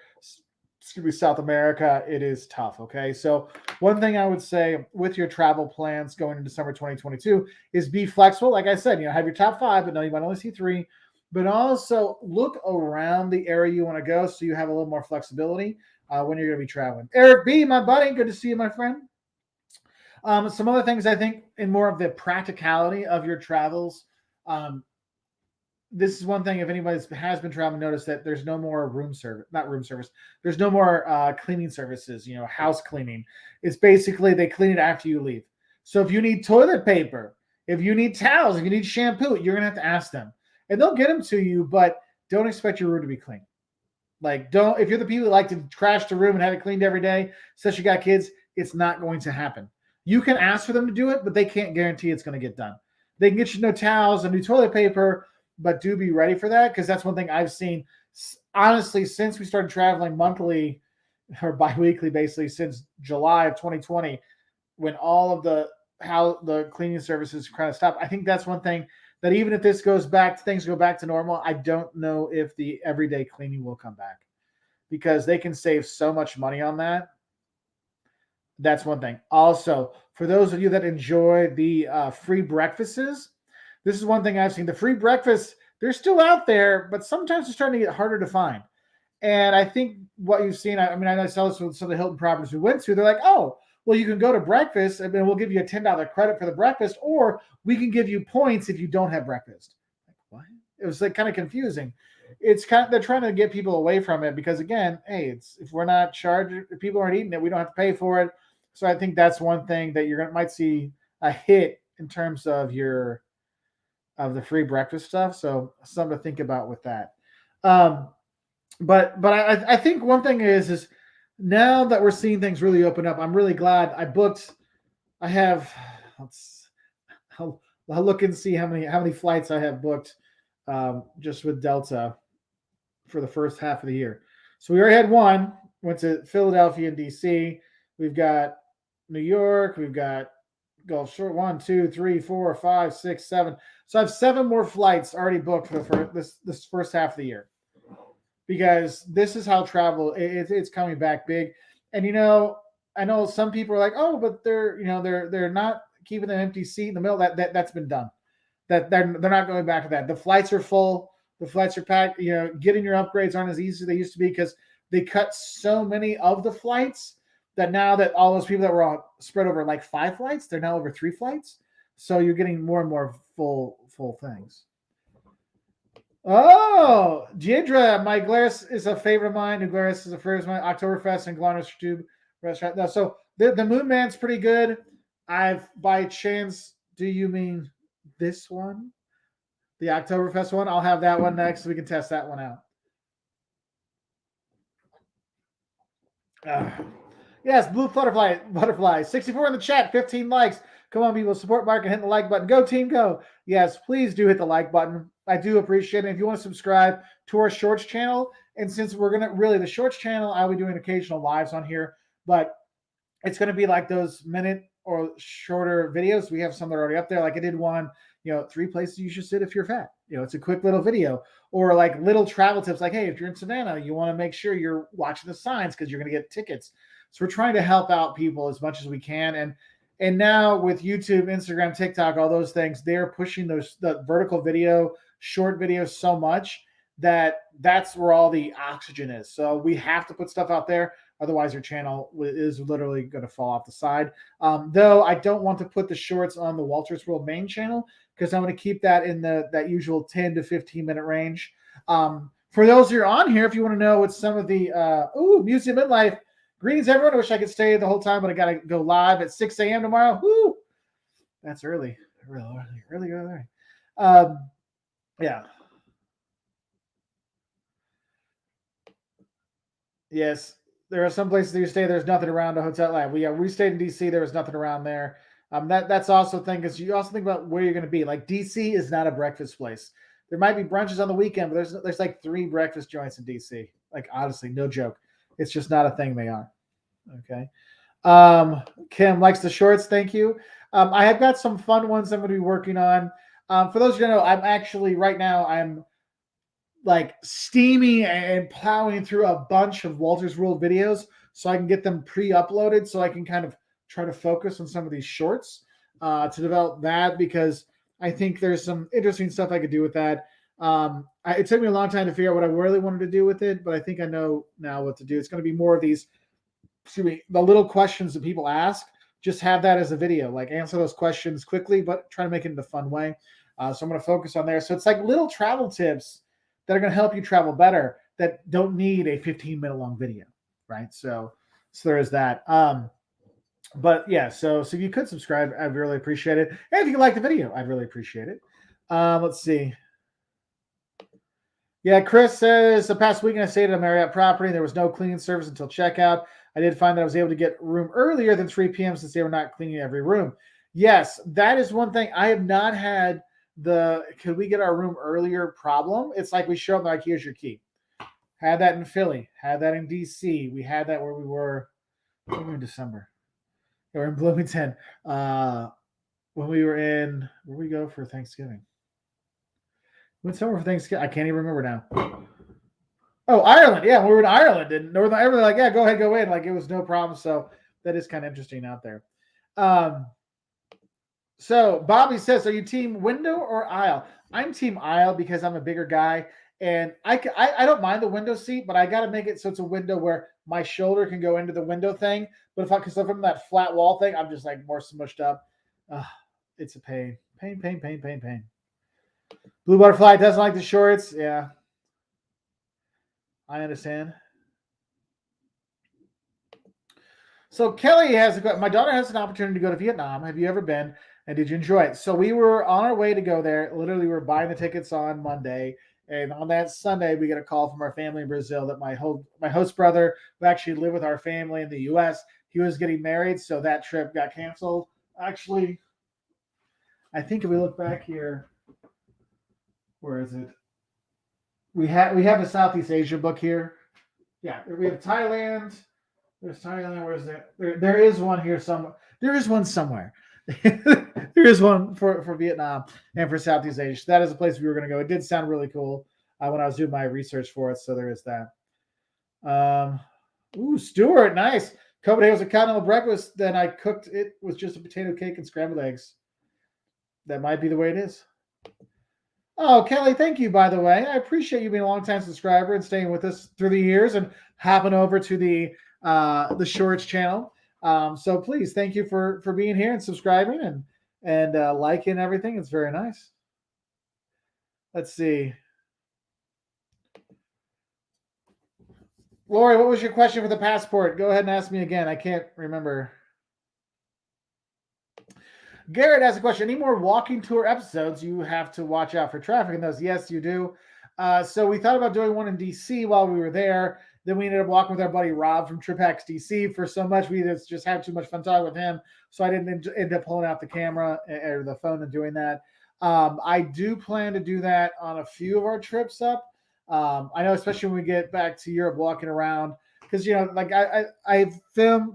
South America. It is tough. Okay. So one thing I would say with your travel plans going into summer 2022 is be flexible. Like I said, have your top 5, but no, you might only see 3, but also look around the area you want to go, so you have a little more flexibility. when you're going to be traveling. Eric B, my buddy, good to see you, my friend. Some other things I think in more of the practicality of your travels. Um, this is one thing. If anybody has been traveling, notice that there's no more room service, not room service. There's no more cleaning services. House cleaning. It's basically they clean it after you leave. So if you need toilet paper, if you need towels, if you need shampoo, you're gonna have to ask them, and they'll get them to you. But don't expect your room to be clean. Like, don't, if you're the people that like to trash the room and have it cleaned every day, since you got kids, it's not going to happen. You can ask for them to do it, but they can't guarantee it's going to get done. They can get you no towels and new toilet paper, but do be ready for that, because that's one thing I've seen, honestly, since we started traveling monthly or bi-weekly, basically since July of 2020, when all of the cleaning services kind of stopped. I think that's one thing that even if this goes back, things go back to normal, I don't know if the everyday cleaning will come back, because they can save so much money on that. That's one thing. Also, for those of you that enjoy the free breakfasts, this is one thing I've seen. The free breakfasts, they're still out there, but sometimes it's starting to get harder to find. And I think what you've seen, I mean, I saw this with some of the Hilton properties we went to. They're like, oh, well, you can go to breakfast and then we'll give you a $10 credit for the breakfast, or we can give you points if you don't have breakfast. Like, what? It was like kind of confusing. It's kind of, they're trying to get people away from it, because again, hey, it's, if we're not charged, if people aren't eating it, we don't have to pay for it. So I think that's one thing that might see a hit in terms of the free breakfast stuff. So something to think about with that. Um, but I think one thing is now that we're seeing things really open up, I'm really glad I booked. I have, I'll look and see how many flights I have booked just with Delta for the first half of the year. So we already had one, went to Philadelphia and DC. We've got New York. We've got Gulf Shore, 1, 2, 3, 4, 5, 6, 7. So I have 7 more flights already booked for this first half of the year, because this is how travel it's coming back big. And I know some people are like, oh, but they're not keeping an empty seat in the middle. That's been done. That they're not going back to that. The flights are full. The flights are packed. Getting your upgrades aren't as easy as they used to be, because they cut so many of the flights that now that all those people that were on spread over like 5 flights, they're now over 3 flights. So you're getting more and more full things. Oh, Jindra, my Glarus is a favorite of mine. New Glarus is a favorite of mine. Oktoberfest and Glarus Tube restaurant. No, so the Moon Man's pretty good. By chance, do you mean this one? The Oktoberfest one? I'll have that one next so we can test that one out. Yes, Blue Butterfly. 64 in the chat, 15 likes. Come on, people, support Mark and hit the like button. Go, team, go. Yes, please do hit the like button. I do appreciate it. If you want to subscribe to our Shorts channel, and since we're going to the Shorts channel, I'll be doing occasional lives on here, but it's going to be like those minute or shorter videos. We have some that are already up there. Like I did one, 3 places you should sit if you're fat. It's a quick little video, or like little travel tips. Like, hey, if you're in Savannah, you want to make sure you're watching the signs because you're going to get tickets. So we're trying to help out people as much as we can. And now with YouTube, Instagram, TikTok, all those things, they're pushing the vertical video, short videos so much that's where all the oxygen is. So we have to put stuff out there. Otherwise, your channel is literally going to fall off the side. Though I don't want to put the shorts on the Walter's World main channel, because I'm going to keep that in that usual 10 to 15 minute range. For those who are on here, if you want to know what some of the Museum Midlife, greetings everyone. I wish I could stay the whole time, but I got to go live at 6 a.m. tomorrow. Woo! That's early. Really early. Yeah. Yes. There are some places that you stay, there's nothing around a hotel. Like we stayed in DC, there was nothing around there. That's also a thing, because you also think about where you're going to be. Like DC is not a breakfast place. There might be brunches on the weekend, but there's like 3 breakfast joints in DC. Like honestly, no joke. It's just not a thing they are. Okay. Kim likes the shorts. Thank you. I have got some fun ones I'm going to be working on. For those of you who know, I'm actually right now, I'm like steaming and plowing through a bunch of Walter's World videos so I can get them pre-uploaded, so I can kind of try to focus on some of these shorts to develop that, because I think there's some interesting stuff I could do with that. It took me a long time to figure out what I really wanted to do with it, but I think I know now what to do. It's going to be more of these, excuse me, the little questions that people ask. Just have that as a video, like answer those questions quickly, but try to make it in a fun way. So I'm going to focus on there. So it's like little travel tips that are going to help you travel better that don't need a 15-minute long video, right? So there is that. But yeah, so if you could subscribe, I'd really appreciate it. And if you like the video, I'd really appreciate it. Let's see. Yeah, Chris says the past weekend I stayed at a Marriott property and there was no cleaning service until checkout. I did find that I was able to get room earlier than 3 p.m. since they were not cleaning every room. Yes, that is one thing. I have not had the could we get our room earlier problem. It's like we show up like, here's your key. Had that in Philly, had that in DC. We had that where we were in December. Yeah, we're in Bloomington. When we were in where we go for Thanksgiving. We went somewhere for Thanksgiving. I can't even remember now. Oh, Ireland. Yeah, we were in Ireland and Northern Ireland. Like, yeah, go ahead, go in. Like, it was no problem. So that is kind of interesting out there. So Bobby says, are you team window or aisle? I'm team aisle because I'm a bigger guy. And I don't mind the window seat, but I got to make it so it's a window where my shoulder can go into the window thing. But because I'm from that flat wall thing, I'm just like more smushed up. It's a pain. Pain. Blue Butterfly doesn't like the shorts. Yeah. I understand. So Kelly has my daughter has an opportunity to go to Vietnam. Have you ever been? And did you enjoy it? So we were on our way to go there. Literally, we were buying the tickets on Monday, and on that Sunday, we get a call from our family in Brazil that my host brother, who actually lived with our family in the U.S., he was getting married, so that trip got canceled. Actually, I think if we look back here, where is it? We have a Southeast Asia book here. Yeah, we have Thailand. There's Thailand. Where's that? There is one here somewhere. There is one somewhere. There is one for Vietnam and for Southeast Asia. So that is a place we were going to go. It did sound really cool when I was doing my research for it. So there is that. Stuart, nice. Copenhagen was a continental breakfast. Then I cooked it with just a potato cake and scrambled eggs. That might be the way it is. Oh, Kelly, thank you, by the way. I appreciate you being a longtime subscriber and staying with us through the years and hopping over to the Shorts channel. So please, thank you for being here and subscribing and liking everything. It's very nice. Let's see. Lori, what was your question for the passport? Go ahead and ask me again. I can't remember. Garrett has a question. Any more walking tour episodes? You have to watch out for traffic in those. Yes, you do. So we thought about doing one in DC while we were there. Then we ended up walking with our buddy Rob from TripX DC for so much. We just had too much fun talking with him. So I didn't end up pulling out the camera or the phone and doing that. I do plan to do that on a few of our trips up. I know, especially when we get back to Europe, walking around, because like I filmed.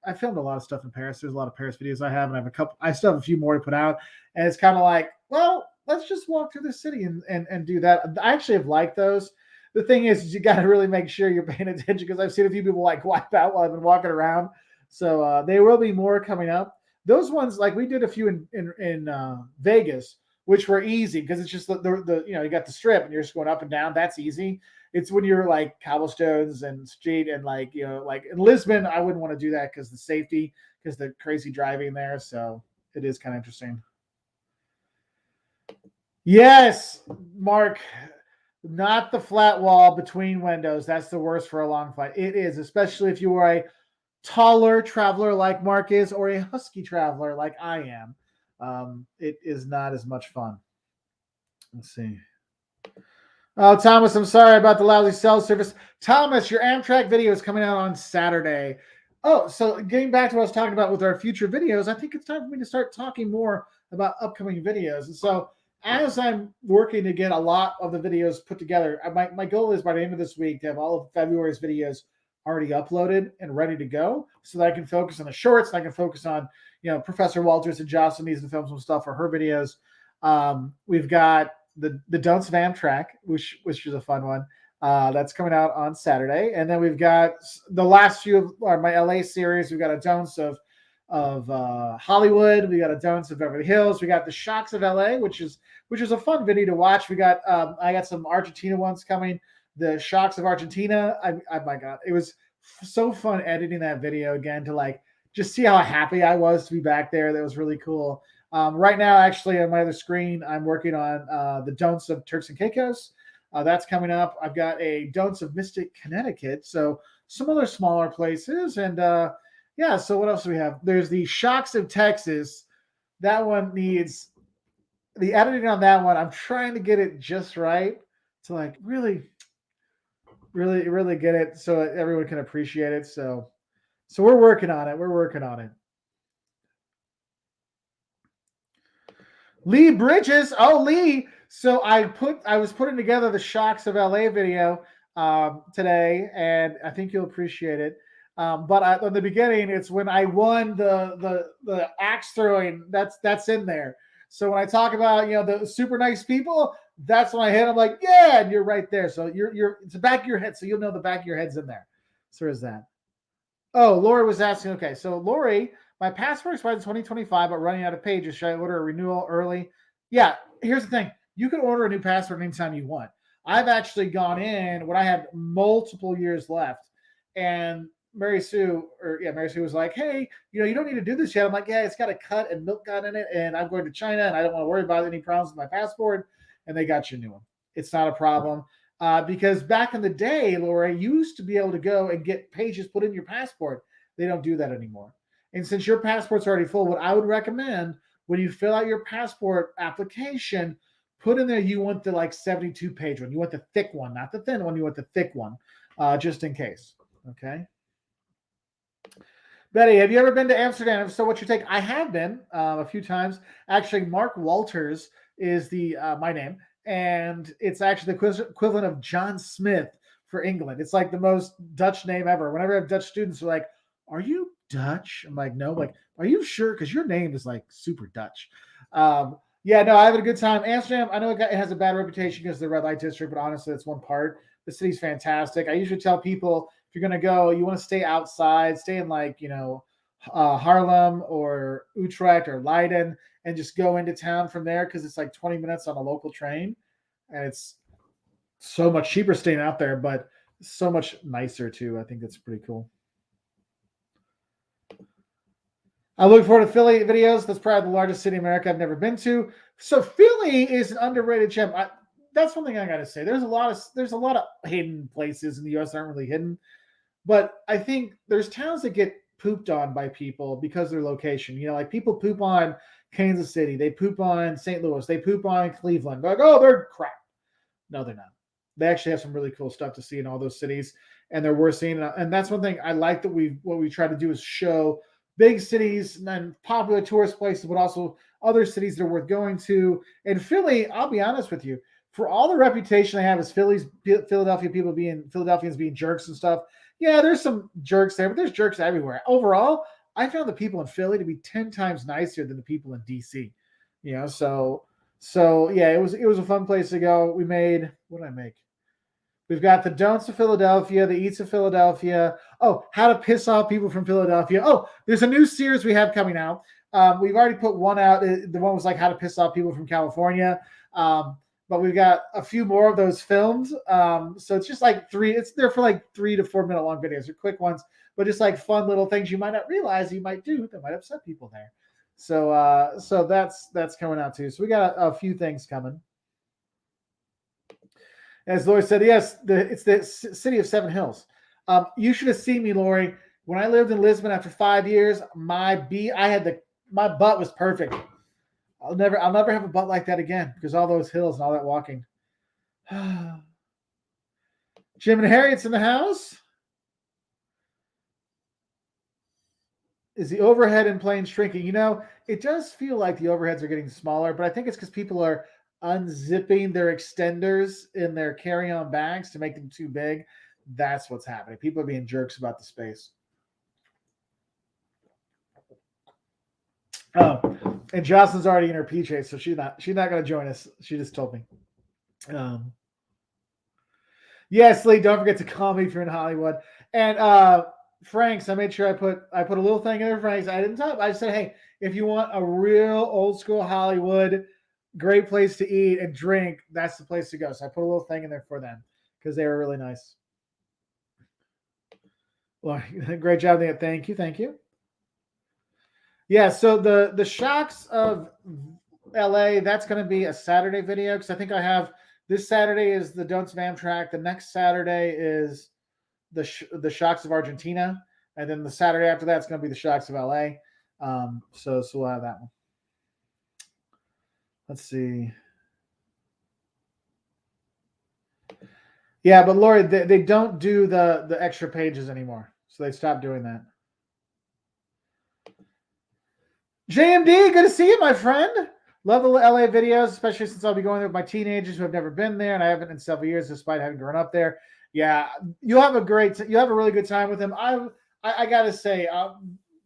I filmed a lot of stuff in Paris. There's a lot of Paris videos I have, and I still have a few more to put out. And it's kind of like, well, let's just walk through the city and do that. I actually have liked those. The thing is you got to really make sure you're paying attention, because I've seen a few people like wipe out while I've been walking around. So there will be more coming up. Those ones, like we did a few in Vegas, which were easy because it's just the you got the strip and you're just going up and down. That's easy. It's when you're like cobblestones and street and like in Lisbon, I wouldn't want to do that because the safety, because the crazy driving there. So it is kind of interesting. Yes, Mark, not the flat wall between windows. That's the worst for a long flight. It is, especially if you are a taller traveler like Mark is, or a husky traveler like I am. It is not as much fun. Let's see. Oh, Thomas, I'm sorry about the lousy cell service. Thomas, your Amtrak video is coming out on Saturday. Oh, so getting back to what I was talking about with our future videos, I think it's time for me to start talking more about upcoming videos. And so as I'm working to get a lot of the videos put together, my goal is by the end of this week to have all of February's videos already uploaded and ready to go, so that I can focus on the shorts and I can focus on, Professor Walters and Jocelyn needs to film some stuff for her videos. We've got the Don'ts of Amtrak, which is a fun one. That's coming out on Saturday. And then we've got the last few of my LA series. We've got a Don'ts of Hollywood. We got a Donuts of Beverly Hills. We got the Shocks of LA, which is a fun video to watch. We got I got some Argentina ones coming. The Shocks of Argentina. My God, it was so fun editing that video again to like just see how happy I was to be back there. That was really cool. Right now, actually, on my other screen, I'm working on the Don'ts of Turks and Caicos. That's coming up. I've got a Don'ts of Mystic, Connecticut. So some other smaller places. And yeah, so what else do we have? There's the Shocks of Texas. That one needs the editing on that one. I'm trying to get it just right to like really get it so everyone can appreciate it. So we're working on it. We're working on it. Lee Bridges. Oh, Lee. So I was putting together the Shocks of LA video today, and I think you'll appreciate it. But in the beginning, it's when I won the axe throwing. That's in there. So when I talk about the super nice people, that's when I hit. I'm like, yeah, and you're right there. So it's the back of your head, so you'll know the back of your head's in there. So there's that. Oh, Lori was asking. Okay, so Lori, my passport expires in 2025, but running out of pages. Should I order a renewal early? Yeah. Here's the thing: you can order a new passport anytime you want. I've actually gone in when I had multiple years left, and Mary Sue was like, "Hey, you don't need to do this yet." I'm like, "Yeah, it's got a cut and milk gun in it, and I'm going to China, and I don't want to worry about any problems with my passport." And they got you a new one. It's not a problem. Because back in the day, Laura, you used to be able to go and get pages put in your passport. They don't do that anymore. And since your passport's already full, what I would recommend when you fill out your passport application, put in there you want the like 72-page one. You want the thick one, not the thin one. You want the thick one, just in case. Okay. Betty, have you ever been to Amsterdam? If so, what's your take? I have been a few times. Actually, Mark Walters is my name, and it's actually the equivalent of John Smith for England. It's like the most Dutch name ever. Whenever I have Dutch students, they're like, "Are you Dutch?" I'm like, "No." I'm like, "Are you sure?" Because your name is like super Dutch. Yeah, no, I had a good time. Amsterdam, I know it has a bad reputation because of the red light district, but honestly, it's one part. The city's fantastic. I usually tell people if you're going to go, you want to stay outside, stay in like, Haarlem or Utrecht or Leiden, and just go into town from there because it's like 20 minutes on a local train. And it's so much cheaper staying out there, but so much nicer too. I think that's pretty cool. I look forward to Philly videos. That's probably the largest city in America I've never been to. So Philly is an underrated gem. That's one thing I got to say. There's a lot of hidden places in the U.S. that aren't really hidden, but I think there's towns that get pooped on by people because of their location. Like people poop on Kansas City, they poop on St. Louis, they poop on Cleveland. They're like, oh, they're crap. No, they're not. They actually have some really cool stuff to see in all those cities, and they're worth seeing. And that's one thing I like that what we try to do is show big cities and popular tourist places, but also other cities that are worth going to. And Philly, I'll be honest with you, for all the reputation they have as Philadelphians being jerks and stuff, yeah, there's some jerks there, but there's jerks everywhere. Overall, I found the people in Philly to be 10 times nicer than the people in DC. So yeah, it was a fun place to go. What did I make? We've got the don'ts of Philadelphia, the eats of Philadelphia. Oh, how to piss off people from Philadelphia. Oh, there's a new series we have coming out. We've already put one out. The one was like how to piss off people from California. But we've got a few more of those filmed. So it's just like it's there for like 3 to 4 minute long videos. They're quick ones, but just like fun little things you might not realize you might do that might upset people there. So that's coming out too. So we got a few things coming. As Lori said, yes, it's the city of Seven Hills. You should have seen me, Lori. When I lived in Lisbon after 5 years, my butt was perfect. I'll never have a butt like that again because all those hills and all that walking. Jim and Harriet's in the house. Is the overhead in planes shrinking? It does feel like the overheads are getting smaller, but I think it's because people are unzipping their extenders in their carry-on bags to make them too big. That's what's happening. People are being jerks about the space. Oh, and Jocelyn's already in her PJs, so she's not going to join us. She just told me. Yes, Lee, don't forget to call me if you're in Hollywood. And Frank's. I made sure I put a little thing in there. Frank's. I didn't tell. I said, hey, if you want a real old school Hollywood, great place to eat and drink, that's the place to go. So I put a little thing in there for them because they were really nice. Well, great job, Nate. Thank you, thank you. Yeah. So the shocks of LA, that's going to be a Saturday video because I think I have this Saturday is the Don'ts of Amtrak. The next Saturday is the shocks of Argentina, and then the Saturday after that is going to be the shocks of LA. So we'll have that one. Let's see. Yeah, but Lori, they don't do the extra pages anymore, so they stopped doing that. JMD, good to see you, my friend. Love the LA videos, especially since I'll be going there with my teenagers who have never been there, and I haven't in several years, despite having grown up there. Yeah, you'll have a really good time with them. I gotta say,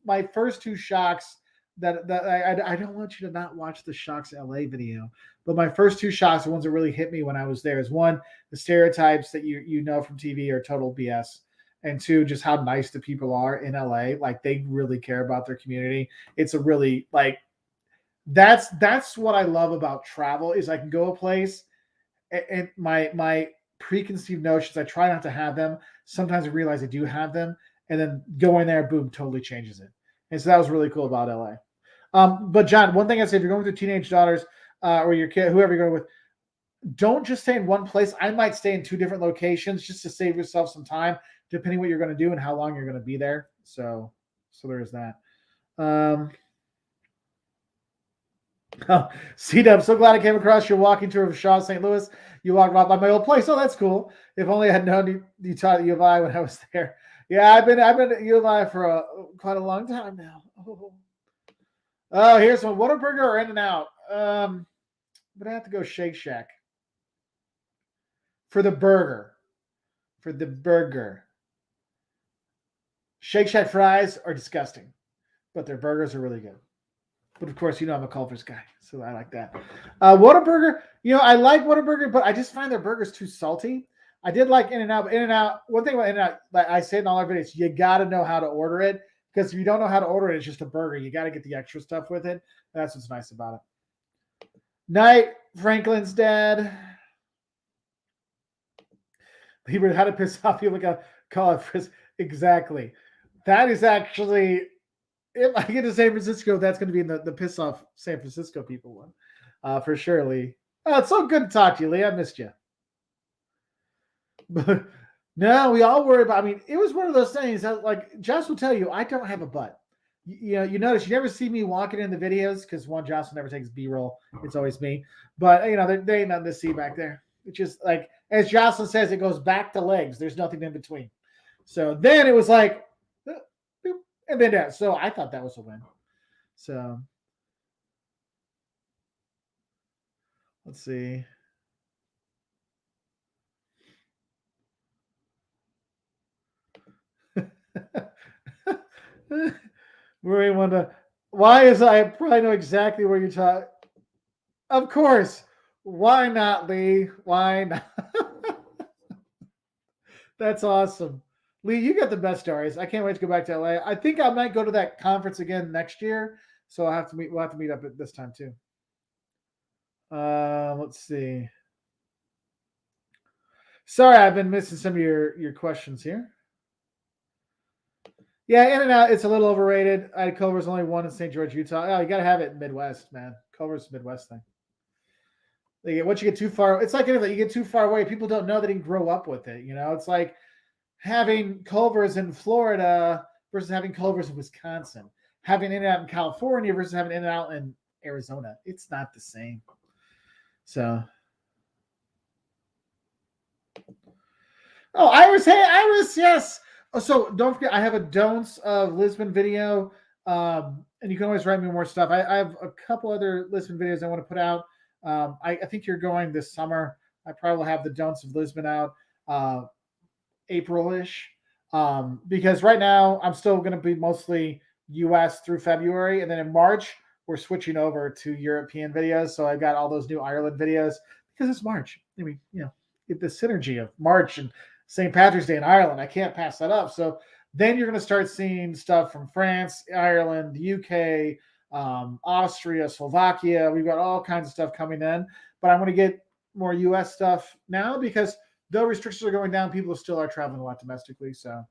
my first two shocks that I don't want you to not watch the Shocks LA video, but my first two shocks, the ones that really hit me when I was there, is one, the stereotypes that you know from TV are total BS, and two, just how nice the people are in LA. Like they really care about their community. It's a really like that's what I love about travel is I can go a place and my preconceived notions, I try not to have them. Sometimes I realize I do have them, and then going there, boom, totally changes it. And so that was really cool about LA. But John, one thing I say, if you're going with your teenage daughters or your kid, whoever you're going with, don't just stay in one place. I might stay in two different locations just to save yourself some time, depending what you're going to do and how long you're going to be there. So there is that. Oh, C-Dub, so glad I came across your walking tour of Shaw, St. Louis. You walked right by my old place. Oh, that's cool. If only I had known you taught at U of I when I was there. Yeah, I've been at U of I for quite a long time now. Oh, here's one. Whataburger or In-N-Out? But I have to go Shake Shack for the burger. For the burger. Shake Shack fries are disgusting, but their burgers are really good. But of course, I'm a Culver's guy, so I like that. Whataburger, I like Whataburger, but I just find their burgers too salty. I did like In-N-Out, but In-N-Out, one thing about In-N-Out, like I say in all our videos, you got to know how to order it, because if you don't know how to order it, it's just a burger. You got to get the extra stuff with it. That's what's nice about it. Night, Franklin's dad. Hebrew, how to piss off people, call it Frizz. Exactly. That is actually, if I get to San Francisco, that's going to be in the piss off San Francisco people one, for sure, Lee. Oh, it's so good to talk to you, Lee. I missed you. But no, we all worry about. I mean, it was one of those things that, like, Josh will tell you, I don't have a butt. You notice you never see me walking in the videos because one, Josh never takes B-roll. It's always me. But there ain't nothing to see back there. It's just like, as Jocelyn says, it goes back to legs. There's nothing in between. So then it was like, and then that. So I thought that was a win. So let's see. Marie Wanda, why is I probably know exactly where you're talking. Of course. Why not, Lee? Why not? That's awesome. Lee, you got the best stories. I can't wait to go back to LA. I think I might go to that conference again next year. So we'll have to meet up at this time too. Let's see. Sorry, I've been missing some of your questions here. Yeah, In-N-Out, it's a little overrated. Culver's only one in St. George, Utah. Oh, you got to have it in Midwest, man. Culver's Midwest thing. Once you get too far, it's like anything. You get too far away, people don't know they didn't grow up with it. It's like having Culver's in Florida versus having Culver's in Wisconsin, having In-N-Out in California versus having In-N-Out in Arizona. It's not the same. So, Iris, hey, Iris, yes. Oh, so don't forget, I have a Don'ts of Lisbon video, and you can always write me more stuff. I have a couple other Lisbon videos I want to put out. I think you're going this summer. I probably will have the Don'ts of Lisbon out April-ish, because right now I'm still going to be mostly US through February, and then in March we're switching over to European videos. So I've got all those new Ireland videos because it's March. I mean, get the synergy of March and St. Patrick's Day in Ireland. I can't pass that up. So Then you're going to start seeing stuff from France, Ireland, the UK, Austria, Slovakia. We've got all kinds of stuff coming in, but I'm going to get more US stuff now because though restrictions are going down, people still are traveling a lot domestically. So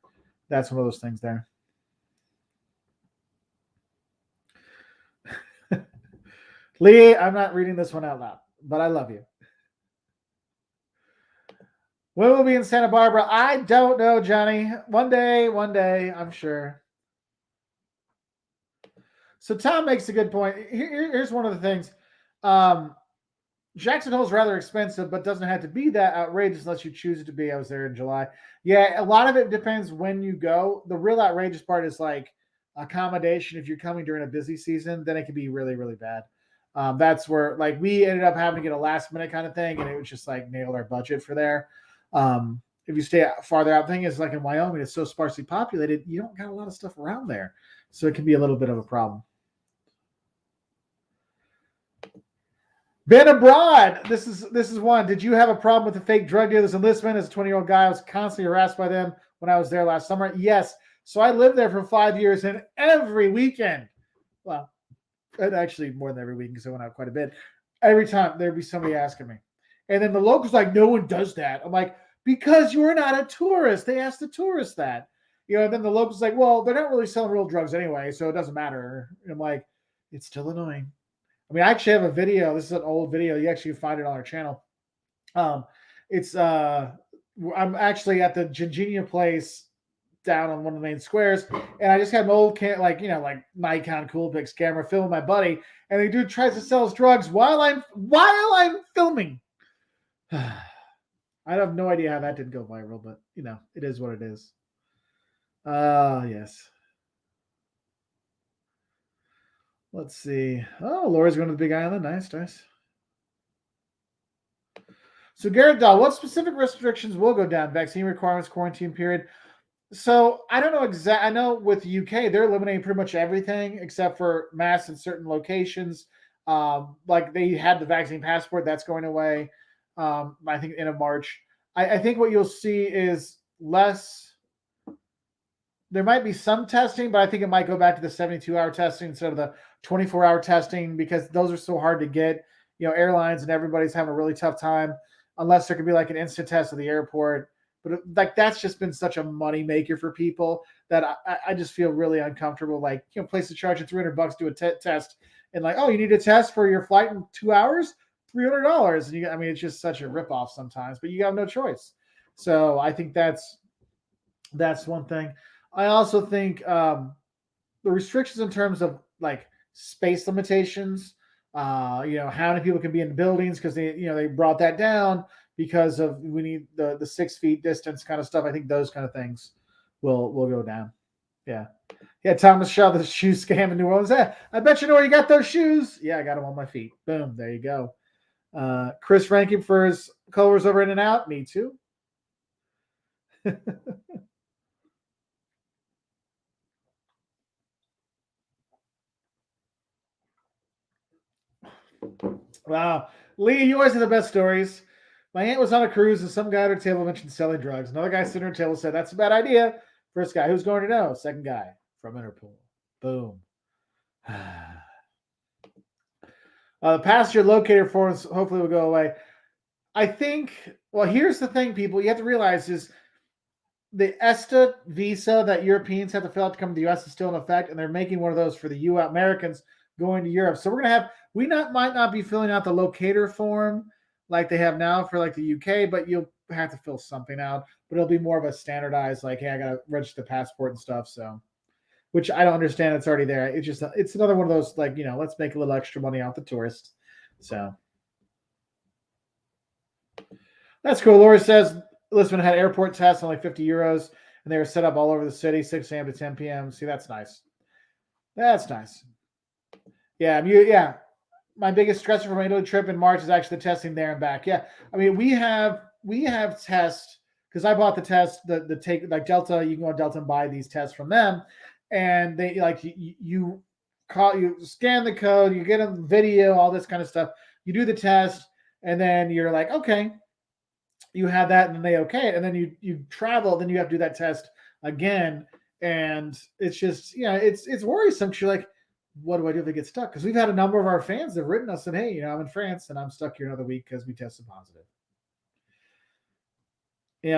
that's one of those things there. Lee, I'm not reading this one out loud, but I love you. When will be in Santa Barbara? I don't know, Johnny. One day, I'm sure. So Tom makes a good point. Here's one of the things. Jackson Hole is rather expensive, but doesn't have to be that outrageous unless you choose it to be. I was there in July. Yeah, a lot of it depends when you go. The real outrageous part is like accommodation. If you're coming during a busy season, then it can be really, really bad. That's where like we ended up having to get a last minute kind of thing, and it was just like nailed our budget for there. If you stay farther out, the thing is like in Wyoming, it's so sparsely populated, you don't got a lot of stuff around there, so it can be a little bit of a problem. Been abroad. This is one. Did you have a problem with the fake drug dealers enlistment? As a 20-year-old guy, I was constantly harassed by them when I was there last summer. Yes. So I lived there for 5 years, and every weekend, well, actually more than every weekend because I went out quite a bit. Every time there'd be somebody asking me, and then the locals like, no one does that. I'm like, because you're not a tourist. They asked the tourists that, And then the locals like, well, they're not really selling real drugs anyway, so it doesn't matter. And I'm like, it's still annoying. I mean, I actually have a video. This is an old video. You actually find it on our channel. It's I'm actually at the Gingenia place down on one of the main squares, and I just had an old like Nikon Coolpix camera filming my buddy, and the dude tries to sell his drugs while I'm filming. I have no idea how that didn't go viral, but it is what it is. Yes. Let's see. Oh, Laura's going to the Big Island. Nice, nice. So Garrett Dahl, what specific restrictions will go down? Vaccine requirements, quarantine period. So I don't know exactly. I know with the UK, they're eliminating pretty much everything except for masks in certain locations. Like they had the vaccine passport, that's going away. I think in March. I think what you'll see is less. There might be some testing, but I think it might go back to the 72-hour testing instead of the 24-hour testing because those are so hard to get. Airlines and everybody's having a really tough time unless there could be like an instant test at the airport. But like that's just been such a money maker for people that I just feel really uncomfortable. Like, place the charge of $300, do a test, and like, oh, you need a test for your flight in 2 hours, $300, and it's just such a ripoff sometimes. But you have no choice. So I think that's one thing. I also think the restrictions in terms of like space limitations, how many people can be in buildings because they brought that down because of we need the 6 feet distance kind of stuff. I think those kind of things will go down. Yeah. Yeah, Thomas Shaw, the shoe scam in New Orleans. I bet you know where you got those shoes. Yeah, I got them on my feet. Boom, there you go. Chris ranking for his colors over In-N-Out. Me too. Wow. Lee, you always have the best stories. My aunt was on a cruise and some guy at her table mentioned selling drugs. Another guy sitting at her table said, that's a bad idea. First guy, who's going to know? Second guy, from Interpol. Boom. The passenger locator forms hopefully will go away. I think, well, here's the thing, people. You have to realize is the ESTA visa that Europeans have to fill out to come to the U.S. is still in effect, and they're making one of those for the U.S. Americans going to Europe. So we're going to have, might not be filling out the locator form like they have now for like the UK, but you'll have to fill something out. But it'll be more of a standardized, like, hey, I got to register the passport and stuff. So, which I don't understand. It's already there. It's just, it's another one of those, like, let's make a little extra money off the tourists. So that's cool. Laura says Lisbon had airport tests, only 50 euros, and they were set up all over the city, 6 a.m. to 10 p.m. See, that's nice. That's nice. Yeah, yeah. My biggest stressor for my Italy trip in March is actually the testing there and back. Yeah, we have tests because I bought the test, the take like Delta. You can go on Delta and buy these tests from them, and they like you scan the code, you get a video, all this kind of stuff. You do the test, and then you're like, okay, you have that, and then they okay it, and then you travel, then you have to do that test again, And it's just, it's worrisome because you're like, what do I do if they get stuck? Because we've had a number of our fans that have written us and, hey, I'm in France and I'm stuck here another week because we tested positive.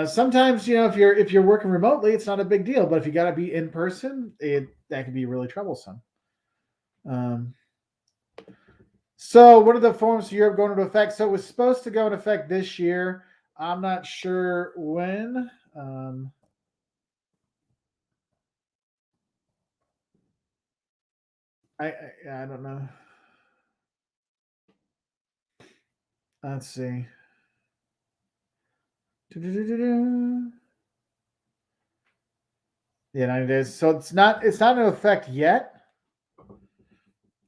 Sometimes, if you're working remotely, it's not a big deal, but if you got to be in person, that can be really troublesome. Um, so what are the forms for Europe going into effect? So it was supposed to go into effect this year. I'm not sure when. I don't know. Let's see. Yeah, 90 days. So it's not in effect yet.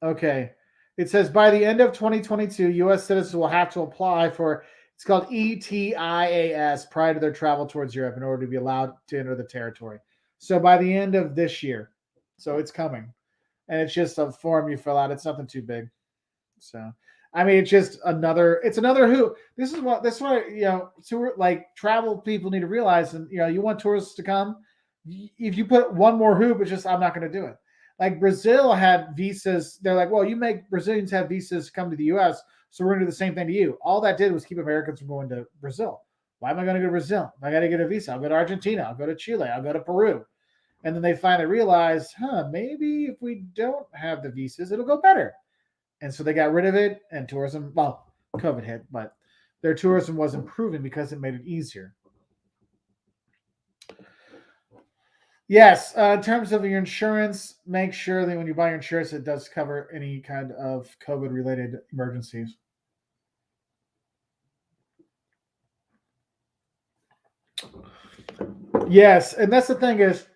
Okay. It says by the end of 2022, U.S. citizens will have to apply for it's called ETIAS prior to their travel towards Europe in order to be allowed to enter the territory. So by the end of this year, so it's coming, and it's just a form you fill out. It's nothing too big. So I mean, it's another hoop. This is what like travel people need to realize, and you want tourists to come. If you put one more hoop, it's just I'm not going to do it. Like Brazil had visas. They're like, well, you make Brazilians have visas to come to the U.S., so we're going to do the same thing to you. All that did was keep Americans from going to Brazil. Why am I going to go to Brazil? I got to get a visa. I'll go to Argentina. I'll go to Chile. I'll go to Peru. And then they finally realized, maybe if we don't have the visas, it'll go better. And so they got rid of it, and tourism, well, COVID hit, but their tourism was improving because it made it easier. Yes, in terms of your insurance, make sure that when you buy your insurance, it does cover any kind of COVID-related emergencies. Yes, and that's the thing is,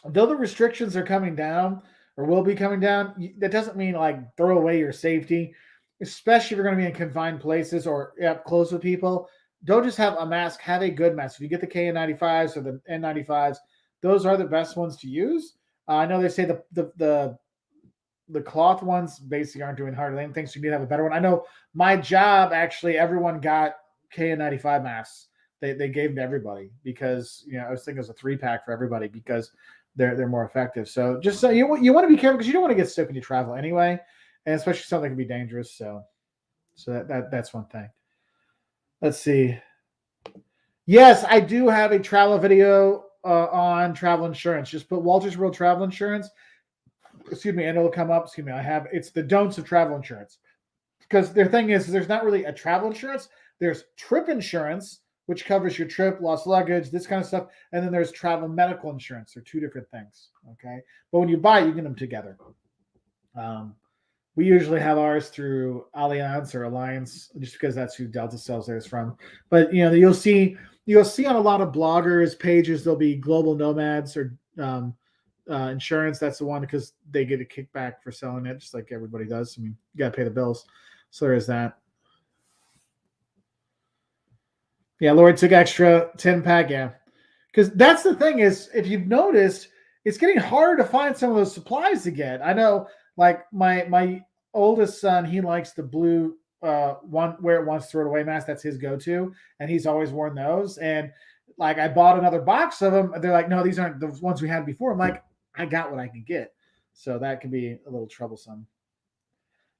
though the restrictions are coming down or will be coming down, that doesn't mean like throw away your safety, especially if you're going to be in confined places or up close with people. Don't just have a mask, have a good mask. If you get the KN95s or the N95s, those are the best ones to use. I know they say the cloth ones basically aren't doing hardly anything, so you need to have a better one. I know my job actually everyone got KN95 masks. They gave them to everybody because I was thinking it was a 3-pack for everybody because they're more effective. So just so you want to be careful because you don't want to get sick when you travel anyway, and especially something that can be dangerous. So that's one thing. Let's see. Yes, I do have a travel video on travel insurance. Just put Walter's World Travel Insurance. Excuse me, and it'll come up. Excuse me, it's the don'ts of travel insurance. Because their thing is there's not really a travel insurance. There's trip insurance, which covers your trip, lost luggage, this kind of stuff. And then there's travel medical insurance. They're two different things. Okay. But when you buy it, you get them together. We usually have ours through Allianz or Alliance, just because that's who Delta sells theirs from. But you'll see on a lot of bloggers pages there'll be global nomads or insurance. That's the one because they get a kickback for selling it, just like everybody does. I mean, you got to pay the bills, so there is that. Yeah, Lord took extra 10-pack. Yeah, because that's the thing is, if you've noticed, it's getting harder to find some of those supplies again. I know, like my oldest son, he likes the blue one where it wants to throw it away mask. That's his go-to, and he's always worn those. And like I bought another box of them. They're like, no, these aren't the ones we had before. I'm like, I got what I can get, so that can be a little troublesome.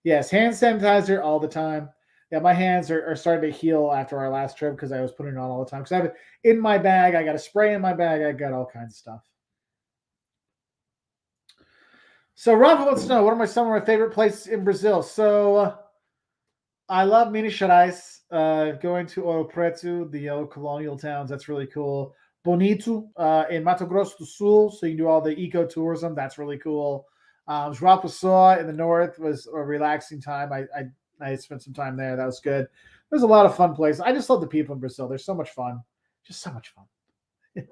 Yes, hand sanitizer all the time. Yeah, my hands are starting to heal after our last trip because I was putting it on all the time. Because I have it in my bag. I got a spray in my bag. I got all kinds of stuff. So Rafa wants to know, what are some of my favorite places in Brazil? So I love Minas Gerais. Going to Ouro Preto, the old colonial towns. That's really cool. Bonito in Mato Grosso do Sul. So you can do all the ecotourism. That's really cool. João in the north was a relaxing time. I spent some time there. That was good. There's a lot of fun places. I just love the people in Brazil. They're so much fun. Just so much fun.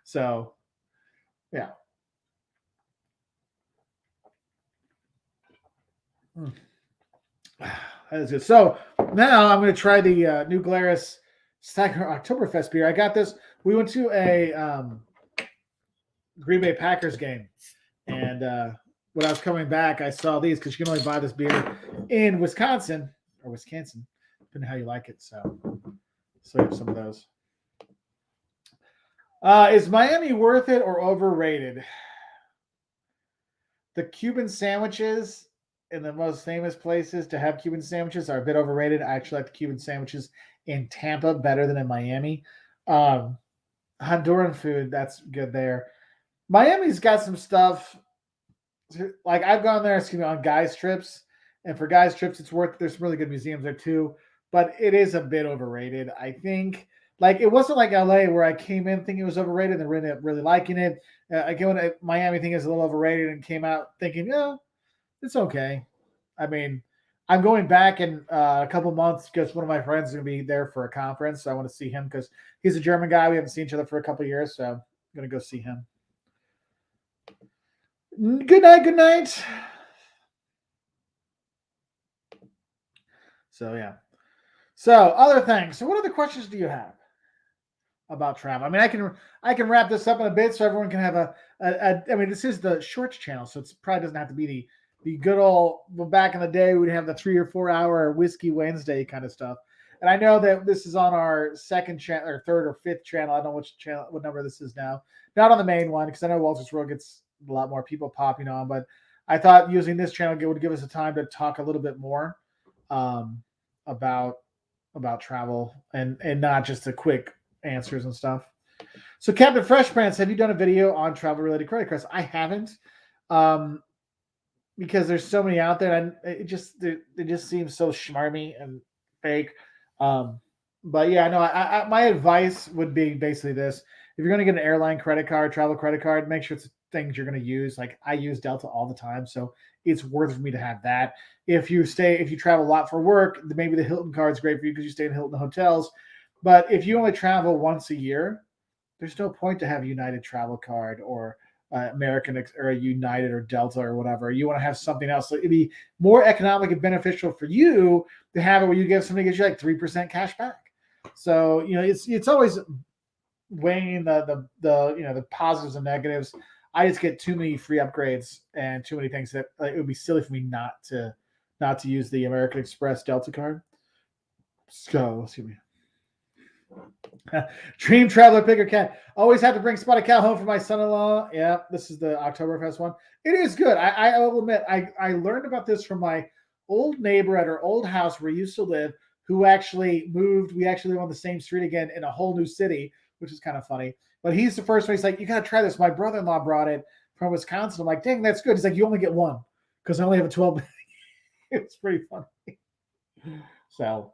So, yeah. That is good. So now I'm going to try the New Glarus Stagger Oktoberfest beer. I got this. We went to a Green Bay Packers game, and when I was coming back, I saw these because you can only buy this beer in Wisconsin, depending on how you like it. So you have some of those. Is Miami worth it or overrated? The Cuban sandwiches in the most famous places to have Cuban sandwiches are a bit overrated. I actually like the Cuban sandwiches in Tampa better than in Miami. Um, Honduran food, that's good there. Miami's got some stuff. Like I've gone there, excuse me, on guys trips, and for guys trips, it's worth. There's some really good museums there too, but it is a bit overrated. I think. Like it wasn't like LA where I came in thinking it was overrated and really liking it. I go into Miami thinking it's a little overrated and came out thinking, yeah, it's okay. I mean, I'm going back in a couple months because one of my friends is going to be there for a conference. So I want to see him because he's a German guy. We haven't seen each other for a couple years, so I'm going to go see him. Good night. Good night. So yeah. So other things. So what other questions do you have about travel? I mean, I can wrap this up in a bit so everyone can have I mean, this is the shorts channel, so it's probably doesn't have to be the good old. Well, back in the day, we'd have the 3 or 4 hour whiskey Wednesday kind of stuff. And I know that this is on our second channel or third or fifth channel. I don't know which channel, what number this is now. Not on the main one because I know Walter's World gets a lot more people popping on. But I thought using this channel would give us a time to talk a little bit more um, about travel and not just the quick answers and stuff. So, Captain Fresh Pants, have you done a video on travel related credit cards? I haven't, um, because there's so many out there, and it just seems so schmarmy and fake. Um, but yeah, no, my advice would be basically this: if you're going to get an airline credit card, travel credit card, make sure it's things you're going to use. Like I use Delta all the time, so it's worth for me to have that. If you travel a lot for work, maybe the Hilton card is great for you because you stay in Hilton hotels. But if you only travel once a year, there's no point to have a United travel card or American or a United or Delta or whatever. You want to have something else. So it'd be more economic and beneficial for you to have it where you give somebody gets you like 3% cash back. So it's always weighing the positives and negatives. I just get too many free upgrades and too many things that it would be silly for me not to use the American Express Delta card. So excuse me. Dream Traveler Picker Cat. Always have to bring Spotted Cow home for my son-in-law. Yeah, this is the Oktoberfest one. It is good. I will admit, I learned about this from my old neighbor at our old house where we used to live, who actually moved. We actually live on the same street again in a whole new city, which is kind of funny. But he's the first one. He's like, you got to try this. My brother-in-law brought it from Wisconsin. I'm like, dang, that's good. He's like, you only get one because I only have a 12. It's pretty funny. So.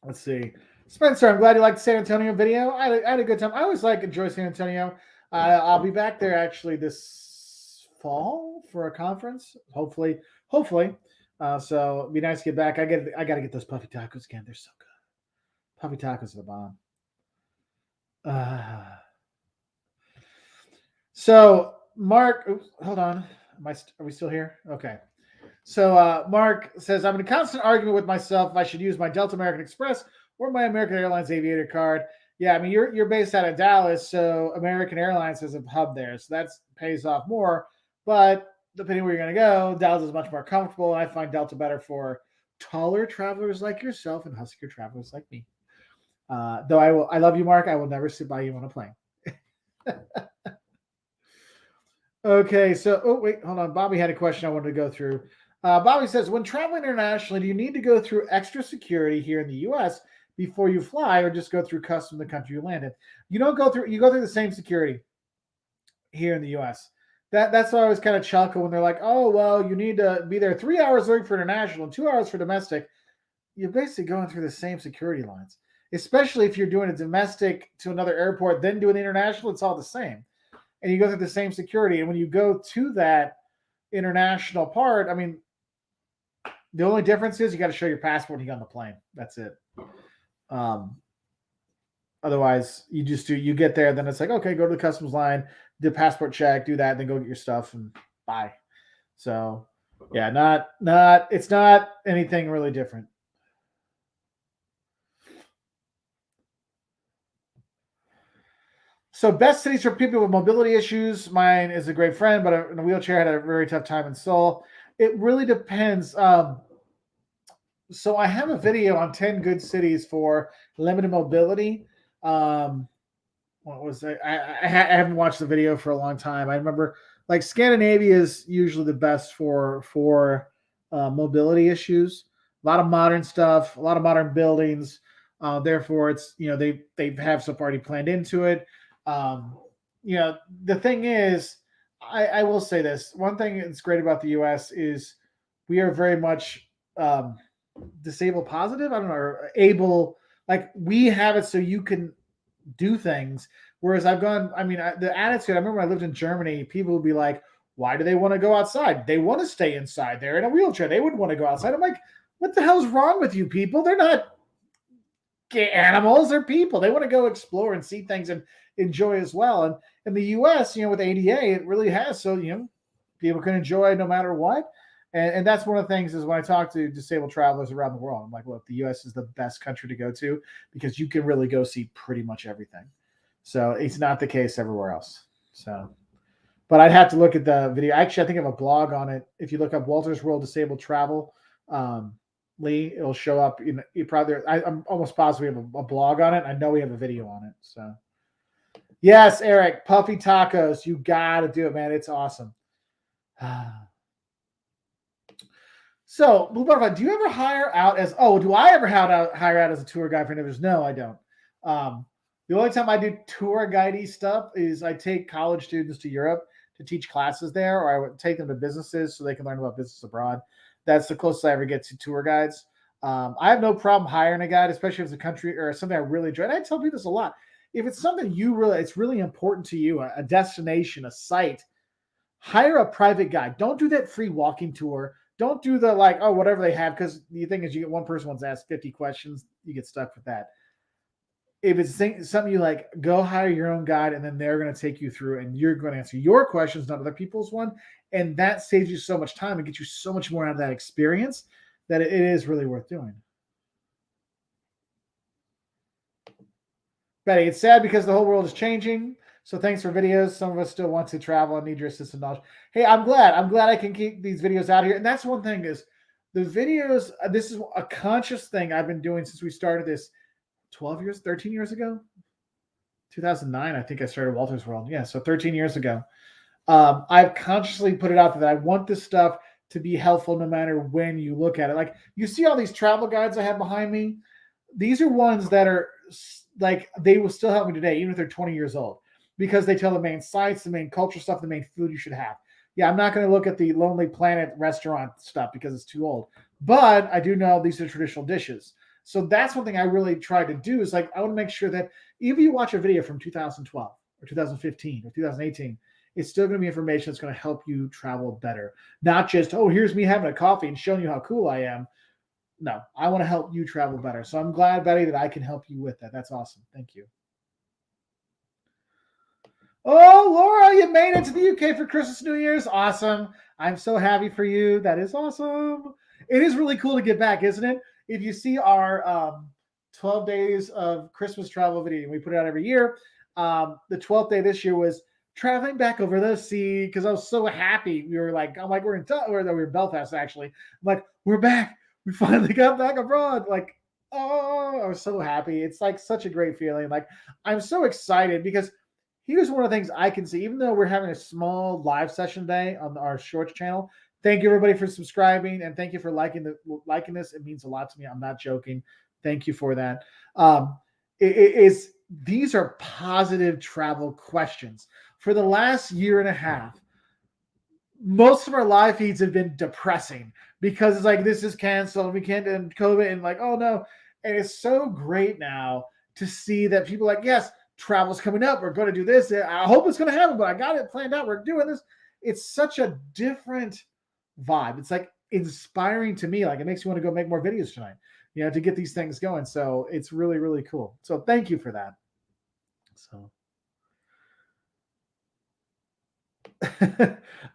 Let's see. Spencer, I'm glad you liked the San Antonio video. I had a good time. I always enjoy San Antonio. I'll be back there actually this fall for a conference. Hopefully. So it'd be nice to get back. I got to get those puffy tacos again. They're so good. Puffy tacos are the bomb. So Mark, oops, hold on. Are we still here? Okay. So Mark says, I'm in a constant argument with myself if I should use my Delta American Express or my American Airlines Aviator card. Yeah, I mean you're based out of Dallas, so American Airlines has a hub there, so that pays off more. But depending where you're going to go, Delta is much more comfortable, and I find Delta better for taller travelers like yourself and huskier travelers like me. Though I love you, Mark. I will never sit by you on a plane. Okay, so wait, hold on. Bobby had a question I wanted to go through. Bobby says, when traveling internationally, do you need to go through extra security here in the U.S. before you fly, or just go through customs in the country you landed? You don't go through. You go through the same security here in the U.S. That's why I was kind of chuckle when they're like, "Oh, well, you need to be there 3 hours early for international and 2 hours for domestic." You're basically going through the same security lines, especially if you're doing a domestic to another airport, then doing international. It's all the same, and you go through the same security. And when you go to that international part, I mean, the only difference is you got to show your passport when you get on the plane. That's it. Otherwise, you get there, then it's like, okay, go to the customs line, do passport check, do that, then go get your stuff and bye. So yeah, it's not anything really different. So best cities for people with mobility issues. Mine is a great friend, but in a wheelchair, had a very tough time in Seoul. It really depends. So I have a video on 10 good cities for limited mobility. Um, what was I haven't watched the video for a long time. I remember like Scandinavia is usually the best for mobility issues. A lot of modern stuff, a lot of modern buildings. Therefore, it's they have stuff already planned into it. Um, the thing is, I will say this. One thing that's great about the U.S. is we are very much disabled positive. I don't know, or able, like we have it so you can do things. Whereas I've gone, I mean, the attitude, I remember when I lived in Germany, people would be like, why do they want to go outside? They want to stay inside. They're in a wheelchair. They wouldn't want to go outside. I'm like, what the hell's wrong with you people? They're not animals, they're people. They want to go explore and see things and enjoy as well. And in the US, with ADA, it really has. So, people can enjoy no matter what. And that's one of the things is when I talk to disabled travelers around the world, I'm like, look, the US is the best country to go to because you can really go see pretty much everything. So it's not the case everywhere else. So, but I'd have to look at the video. Actually, I think I have a blog on it. If you look up Walter's World Disabled Travel, um, Lee, it'll show up. You probably. I'm almost positive we have a blog on it. I know we have a video on it. So, yes, Eric, puffy tacos. You got to do it, man. It's awesome. So, Blue Butterfly, do you ever hire out as? Oh, do I ever hire out as a tour guide for neighbors? No, I don't. The only time I do tour guidey stuff is I take college students to Europe to teach classes there, or I would take them to businesses so they can learn about business abroad. That's the closest I ever get to tour guides. I have no problem hiring a guide, especially if it's a country or something I really enjoy. And I tell people this a lot. If it's something it's really important to you, a destination, a site, hire a private guide. Don't do that free walking tour. Don't do the like, oh, whatever they have, because the thing is, you get one person wants to ask 50 questions, you get stuck with that. If it's something you like, go hire your own guide, and then they're going to take you through, and you're going to answer your questions, not other people's one, and that saves you so much time and gets you so much more out of that experience that it is really worth doing. Betty, it's sad because the whole world is changing. So thanks for videos. Some of us still want to travel and need your assistance knowledge. Hey, I'm glad. I'm glad I can keep these videos out here. And that's one thing is the videos. This is a conscious thing I've been doing since we started this 12 years, 13 years ago. 2009, I think I started Walter's World. Yeah, so 13 years ago. I've consciously put it out there that I want this stuff to be helpful no matter when you look at it. Like you see all these travel guides I have behind me. These are ones that are like they will still help me today, even if they're 20 years old, because they tell the main sites, the main culture stuff, the main food you should have. Yeah, I'm not going to look at the Lonely Planet restaurant stuff because it's too old, but I do know these are traditional dishes. So that's one thing I really try to do is like I want to make sure that even if you watch a video from 2012 or 2015 or 2018, it's still going to be information that's going to help you travel better. Not just, oh, here's me having a coffee and showing you how cool I am. No, I want to help you travel better. So I'm glad, Betty, that I can help you with that. That's awesome. Thank you. Oh, Laura, you made it to the UK for Christmas, New Year's. Awesome. I'm so happy for you. That is awesome. It is really cool to get back, isn't it? If you see our 12 days of Christmas travel video, we put it out every year. The 12th day this year was traveling back over the sea because I was so happy. I'm like, we're in Belfast actually. I'm like, we're back. We finally got back abroad. Like, oh, I was so happy. It's like such a great feeling. Like, I'm so excited because here's one of the things I can see, even though we're having a small live session today on our shorts channel. Thank you everybody for subscribing and thank you for liking this. It means a lot to me. I'm not joking. Thank you for that. These are positive travel questions. For the last year and a half, most of our live feeds have been depressing because it's like this is canceled, we can't do COVID, and like, oh no. And it's so great now to see that people are like, yes, travel's coming up. We're going to do this. I hope it's going to happen, but I got it planned out. We're doing this. It's such a different vibe. It's like inspiring to me. Like it makes you want to go make more videos tonight, to get these things going. So it's really, really cool. So thank you for that. So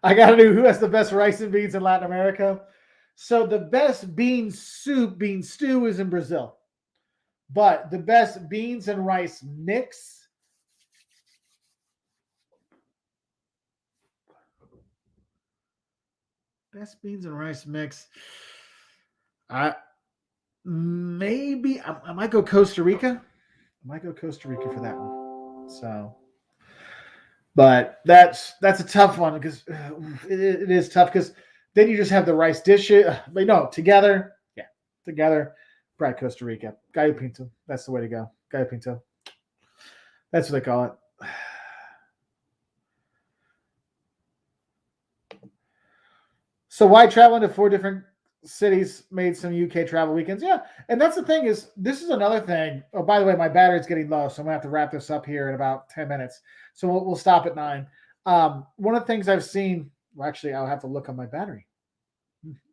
I got to know who has the best rice and beans in Latin America. So the best bean stew is in Brazil. But the best beans and rice mix. Best beans and rice mix. maybe I might go Costa Rica. I might go Costa Rica for that one. So, but that's a tough one because it is tough because then you just have the rice dishes. But no, together, yeah, together, probably Costa Rica. Gallo Pinto. That's the way to go. Gallo Pinto. That's what they call it. So why traveling to 4 different cities made some UK travel weekends? Yeah, and that's the thing is this is another thing. Oh, by the way, my battery's getting low, so I'm gonna have to wrap this up here in about 10 minutes. So we'll stop at 9. One of the things I've seen. Well, actually, I'll have to look on my battery.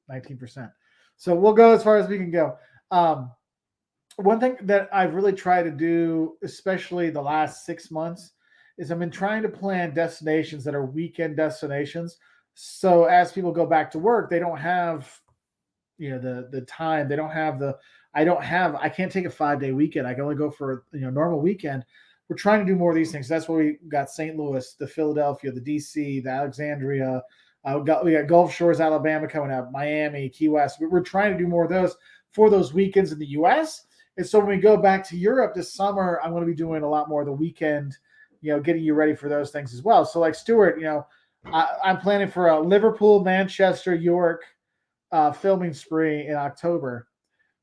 19%. So we'll go as far as we can go. One thing that I've really tried to do, especially the last 6 months, is I've been trying to plan destinations that are weekend destinations. So as people go back to work, they don't have the time. They don't have the. I can't take a 5-day weekend. I can only go for normal weekend. We're trying to do more of these things. That's why we got St. Louis, the Philadelphia, the DC, the Alexandria. We got Gulf Shores, Alabama coming up, Miami, Key West. We're trying to do more of those for those weekends in the U.S. And so when we go back to Europe this summer, I'm going to be doing a lot more of the weekend, getting you ready for those things as well. So like Stuart, I'm planning for a Liverpool, Manchester, York filming spree in October.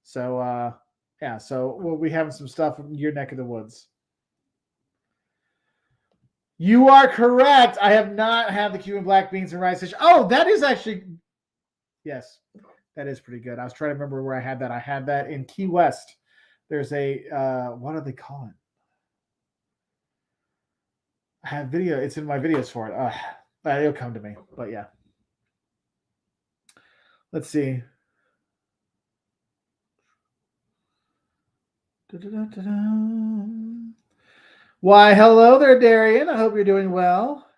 So yeah, so we'll be having some stuff in your neck of the woods. You are correct. I have not had the Cuban black beans and rice dish. Oh, that is actually yes, that is pretty good. I was trying to remember where I had that. I had that in Key West. There's a what do they call it? I have video. It's in my videos for it. It'll come to me. But yeah, let's see. Da-da-da-da-da. Why, hello there, Darian. I hope you're doing well.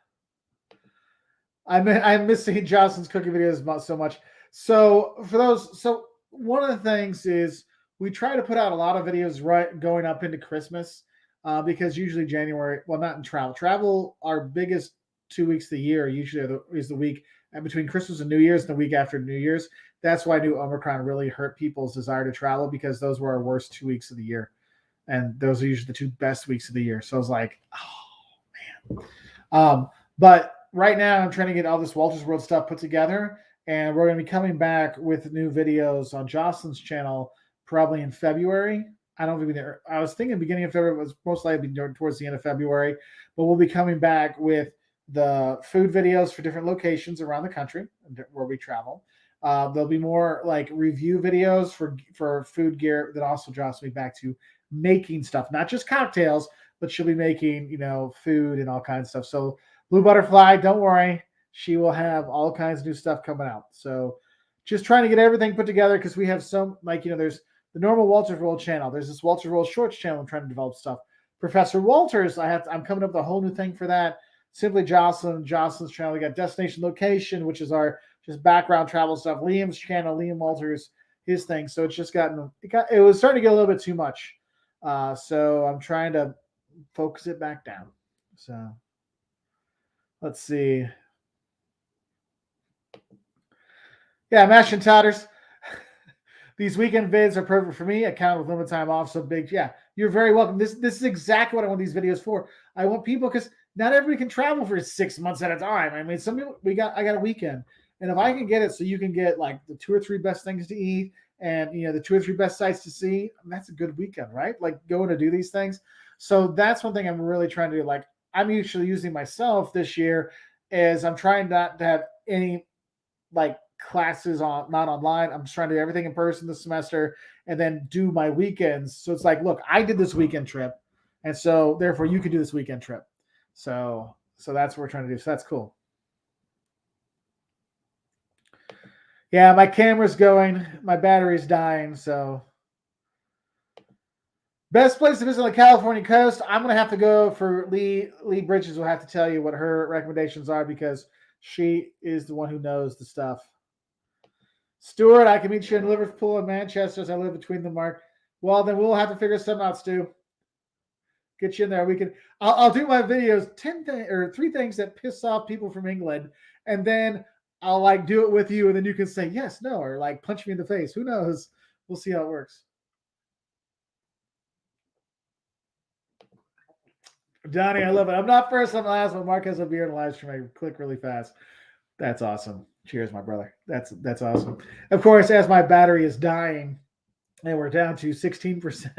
I'm missing Jocelyn's cooking videos so much. So for those, so one of the things is we try to put out a lot of videos right going up into Christmas because usually January, well, not in travel. Travel, our biggest 2 weeks of the year usually is the week between Christmas and New Year's and the week after New Year's. That's why I knew Omicron really hurt people's desire to travel because those were our worst 2 weeks of the year. And those are usually the 2 best weeks of the year. So I was like, oh, man. But right now I'm trying to get all this Walter's World stuff put together, and we're going to be coming back with new videos on Jocelyn's channel probably in February. I don't think there. I was thinking beginning of February, was most likely towards the end of February, but we'll be coming back with the food videos for different locations around the country where we travel. There'll be more like review videos for food gear that also drops me back to making stuff, not just cocktails, but she'll be making food and all kinds of stuff. So Blue Butterfly, don't worry, she will have all kinds of new stuff coming out. So just trying to get everything put together because we have some there's the normal Walter's World channel. There's this Walter's World Shorts channel. I'm trying to develop stuff. Professor Walters, I'm coming up with a whole new thing for that. Simply Jocelyn's channel. We got Destination Location, which is our just background travel stuff. Liam's channel, Liam Walters, his thing. So it's just it was starting to get a little bit too much. So I'm trying to focus it back down. So let's see. Yeah, Mash and Tatters. These weekend vids are perfect for me. I count with limited time off, so big. Yeah, you're very welcome. This is exactly what I want these videos for. I want people because not everybody can travel for 6 months at a time. I mean, some people I got a weekend, and if I can get it so you can get like the 2 or 3 best things to eat and the 2 or 3 best sites to see, that's a good weekend, right? Like going to do these things. So that's one thing I'm really trying to do. Like I'm usually using myself this year is I'm trying not to have any like classes not online. I'm just trying to do everything in person this semester and then do my weekends. So it's like, look, I did this weekend trip, and so therefore you can do this weekend trip. So that's what we're trying to do. So that's cool. Yeah, my camera's going, my battery's dying. So best place to visit on the California coast. I'm gonna have to go for Lee Bridges. Will have to tell you what her recommendations are because she is the one who knows the stuff. Stuart, I can meet you in Liverpool and Manchester as I live between them, Mark. Well, then we'll have to figure something out, Stu. Get you in there. We can. I'll do my videos 3 things that piss off people from England, and then I'll like do it with you, and then you can say yes, no, or like punch me in the face. Who knows? We'll see how it works. Donnie, I love it. I'm not first, I'm last. When Mark has a beer in the live stream, I click really fast. That's awesome. Cheers, my brother. That's awesome. Of course, as my battery is dying, and we're down to 16%.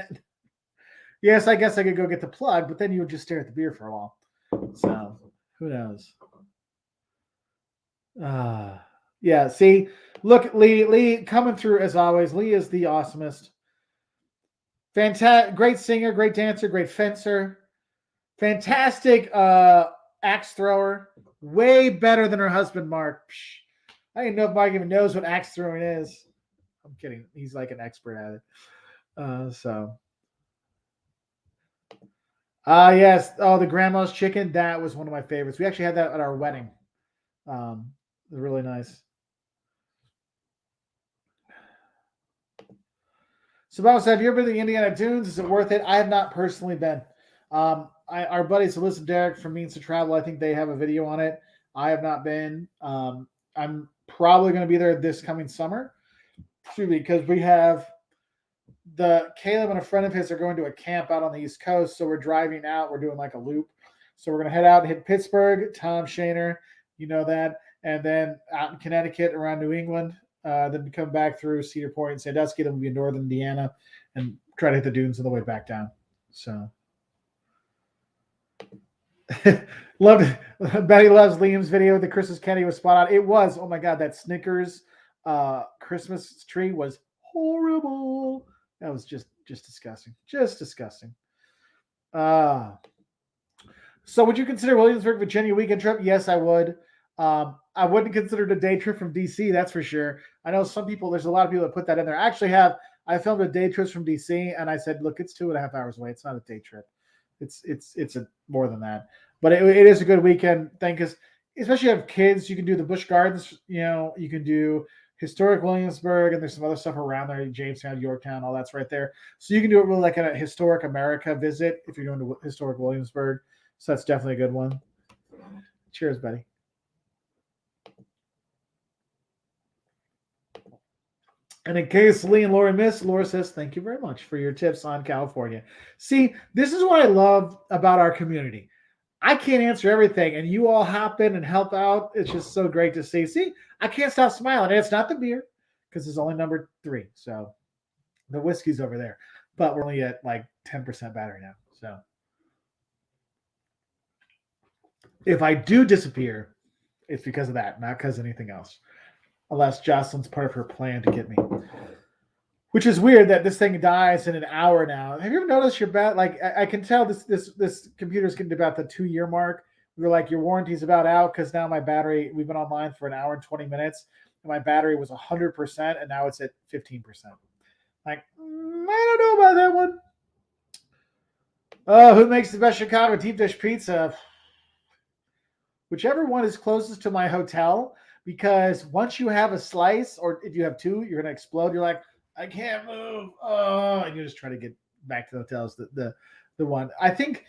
Yes, I guess I could go get the plug, but then you would just stare at the beer for a while. So who knows? Yeah, see, look, Lee coming through as always. Lee is the awesomest. Fantastic, great singer, great dancer, great fencer, fantastic axe thrower. Way better than her husband, Mark. Psh, I don't even know if Mark even knows what axe throwing is. I'm kidding. He's like an expert at it. Yes. Oh, the grandma's chicken. That was one of my favorites. We actually had that at our wedding. Really nice. So, Bob said, have you ever been to the Indiana Dunes? Is it worth it? I have not personally been. Our buddies Alyssa and Derek from Means to Travel, I think they have a video on it. I have not been. I'm probably going to be there this coming summer because we have Caleb and a friend of his are going to a camp out on the East Coast. So we're driving out. We're doing like a loop. So we're going to head out and hit Pittsburgh, Tom Shaner, you know that, and then out in Connecticut around New England. Then come back through Cedar Point and Sandusky. Then we'll be in northern Indiana and try to hit the dunes on the way back down. So loved Betty loves Liam's video. The Christmas candy was spot on. It was. Oh my god, that Snickers Christmas tree was horrible. That was just disgusting. Just disgusting. So would you consider Williamsburg, Virginia weekend trip? Yes, I would. I wouldn't consider it a day trip from DC, that's for sure. I know some people, there's a lot of people that put that in there. I filmed a day trip from DC and I said, look, it's 2.5 hours away. It's not a day trip. It's more than that. But it is a good weekend thing because especially if you have kids, you can do the Busch Gardens, you can do historic Williamsburg, and there's some other stuff around there, Jamestown, Yorktown, all that's right there. So you can do it really like a historic America visit if you're going to historic Williamsburg. So that's definitely a good one. Cheers, buddy. And in case Lee and Laura missed, Laura says, thank you very much for your tips on California. See, this is what I love about our community. I can't answer everything, and you all hop in and help out. It's just so great to see. See, I can't stop smiling. And it's not the beer because it's only number 3. So the whiskey's over there. But we're only at like 10% battery now. So if I do disappear, it's because of that, not because of anything else. Unless Jocelyn's part of her plan to get me. Which is weird that this thing dies in an hour now. Have you ever noticed your bat? Like I can tell this computer's getting to about the 2-year mark. We were like, your warranty's about out because now my battery. We've been online for an hour and 20 minutes, and my battery was 100%, and now it's at 15%. Like I don't know about that one. Who makes the best Chicago deep dish pizza? Whichever one is closest to my hotel. Because once you have a slice, or if you have 2, you're gonna explode. You're like, I can't move. Oh, and you just try to get back to the hotels. The one I think,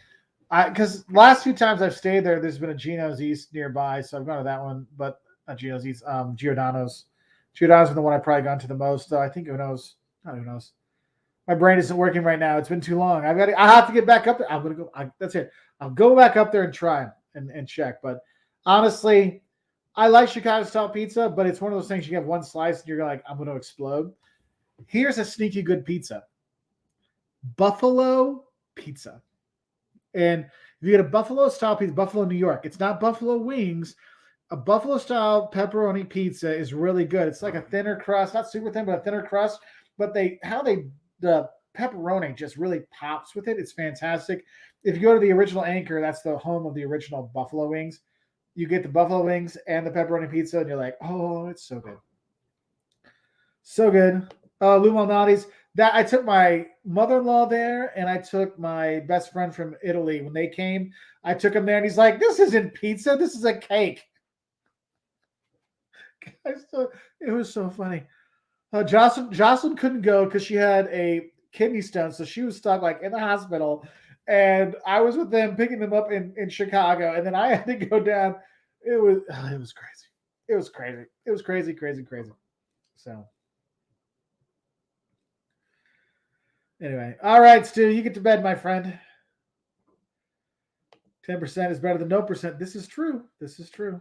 because last few times I've stayed there, there's been a Gino's East nearby, so I've gone to that one. But not Gino's East, Giordano's. Giordano's been the one I've probably gone to the most. Though I think who knows? Who knows? My brain isn't working right now. It's been too long. I have to get back up there. I'm gonna go. That's it. I'll go back up there and try and check. But honestly, I like Chicago style pizza, but it's one of those things you have one slice and you're like, I'm going to explode. Here's a sneaky good pizza. Buffalo pizza. And if you get a Buffalo style pizza, Buffalo, New York, it's not Buffalo wings. A Buffalo style pepperoni pizza is really good. It's like a thinner crust, not super thin, but a thinner crust. But the pepperoni just really pops with it. It's fantastic. If you go to the original Anchor, that's the home of the original Buffalo wings. You get the buffalo wings and the pepperoni pizza, and you're like, oh, it's so good. So good. Lou Malnati's. That I took my mother-in-law there, and I took my best friend from Italy when they came. I took him there, and he's like, this isn't pizza. This is a cake. It was so funny. Jocelyn couldn't go because she had a kidney stone, so she was stuck like in the hospital. And I was with them picking them up in Chicago, and then I had to go down. It was crazy. It was crazy. It was crazy. So Anyway, all right, Stu, you get to bed, my friend. 10% is better than no percent. This is true. This is true.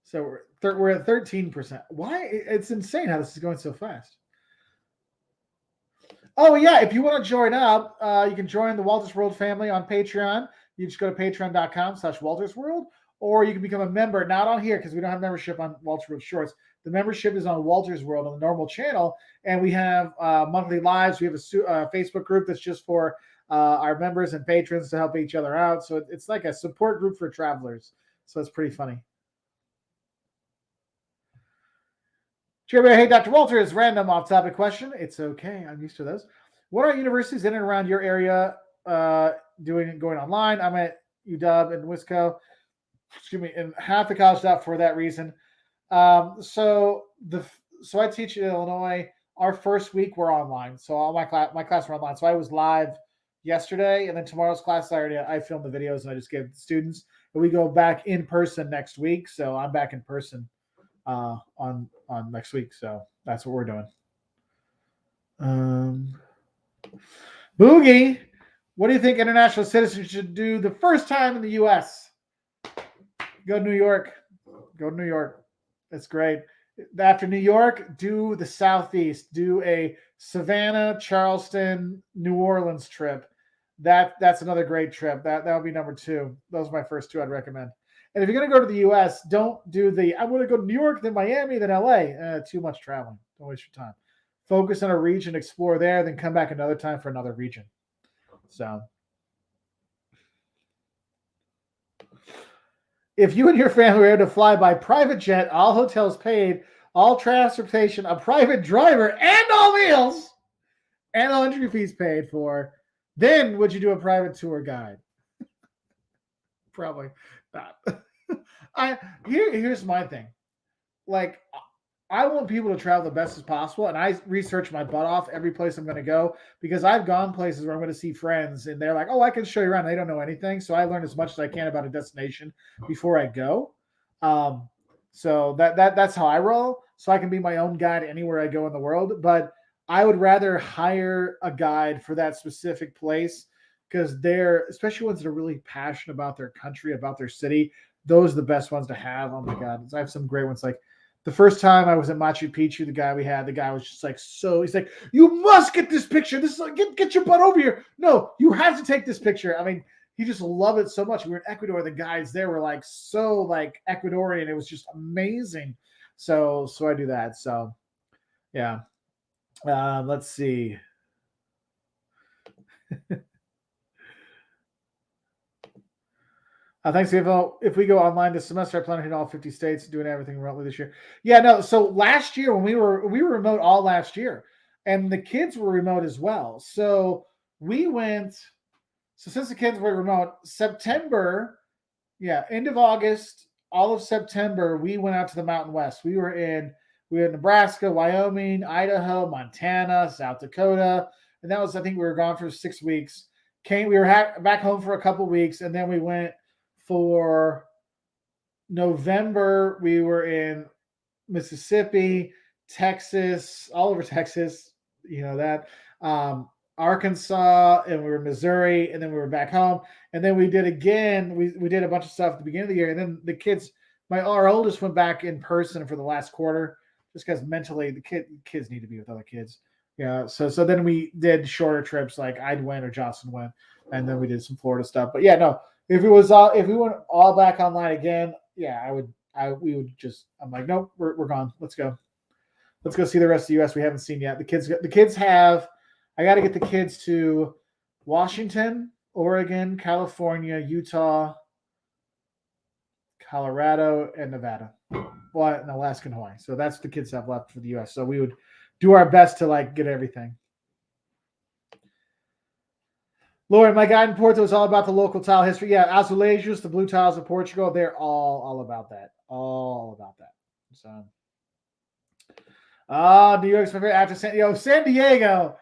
So we're at 13%. Why? It's insane how this is going so fast. Oh yeah, if you want to join up, you can join the Walters World family on Patreon. You just go to patreon.com/WaltersWorld, or you can become a member, not on here because we don't have membership on Walters World Shorts. The membership is on Walters World on the normal channel, and we have monthly lives. We have a Facebook group that's just for our members and patrons to help each other out. So it's like a support group for travelers. So it's pretty funny. Jeremy, hey, Dr. Walters, random off-topic question. It's okay. I'm used to those. What are universities in and around your area going online? I'm at UW and Wisco. Excuse me, and half the college out for that reason. So I teach in Illinois. Our first week we're online, so all my class were online. So I was live yesterday, and then tomorrow's class I filmed the videos and I just gave the students. And we go back in person next week, so I'm back in person on next week. So that's what we're doing. Boogie, what do you think international citizens should do the first time in the U.S.? Go to New York. Go to New York. That's great. After New York, do the Southeast. Do a Savannah, Charleston, New Orleans trip. That's another great trip. That would be number 2. Those are my first 2 I'd recommend. And if you're going to go to the U.S., don't do I'm going to go to New York, then Miami, then L.A. Too much traveling. Don't waste your time. Focus on a region, explore there, then come back another time for another region. So if you and your family were able to fly by private jet, all hotels paid, all transportation, a private driver, and all meals, and all entry fees paid for, then would you do a private tour guide? Probably not. Here's my thing. Like, I want people to travel the best as possible, and I research my butt off every place I'm going to go because I've gone places where I'm going to see friends, and they're like, "Oh, I can show you around." They don't know anything, so I learn as much as I can about a destination before I go. So that's how I roll. So I can be my own guide anywhere I go in the world. But I would rather hire a guide for that specific place because they're, especially ones that are really passionate about their country, about their city. Those are the best ones to have. Oh my God, I have some great ones like. The first time I was in Machu Picchu, the guy was just like, he's like, you must get this picture. This is like, get your butt over here. No, you have to take this picture. I mean, he just loved it so much. We were in Ecuador. The guys there were like, so like Ecuadorian. It was just amazing. So I do that. So yeah. Let's see. Thanks, if we go online this semester, I plan to hit all 50 states, doing everything remotely this year. Yeah, no. So last year when we were remote all last year, and the kids were remote as well. So we went. So since the kids were remote, September, end of August, all of September, we went out to the Mountain West. We were in Nebraska, Wyoming, Idaho, Montana, South Dakota, and that was, I think we were gone for 6 weeks. We were back home for a couple weeks, and then we went for November. We were in Mississippi, Texas, all over Texas, that. Arkansas, and we were in Missouri, and then we were back home, and then we did again. We did a bunch of stuff at the beginning of the year, and then the kids, our oldest went back in person for the last quarter, just because mentally the kids need to be with other kids. Yeah, so then we did shorter trips, like I'd went or Jocelyn went, and then we did some Florida stuff. But yeah, no, if we went all back online again, yeah, we would just. I'm like, nope, we're gone. Let's go see the rest of the U.S. we haven't seen yet. The kids have. I got to get the kids to Washington, Oregon, California, Utah, Colorado, and Nevada. Well, and Alaska and Hawaii. So that's the kids have left for the U.S. So we would do our best to get everything. Lauren, my guide in Porto is all about the local tile history. Yeah, azulejos, the blue tiles of Portugal, they're all about that. All about that. So, New York's my favorite after San Diego.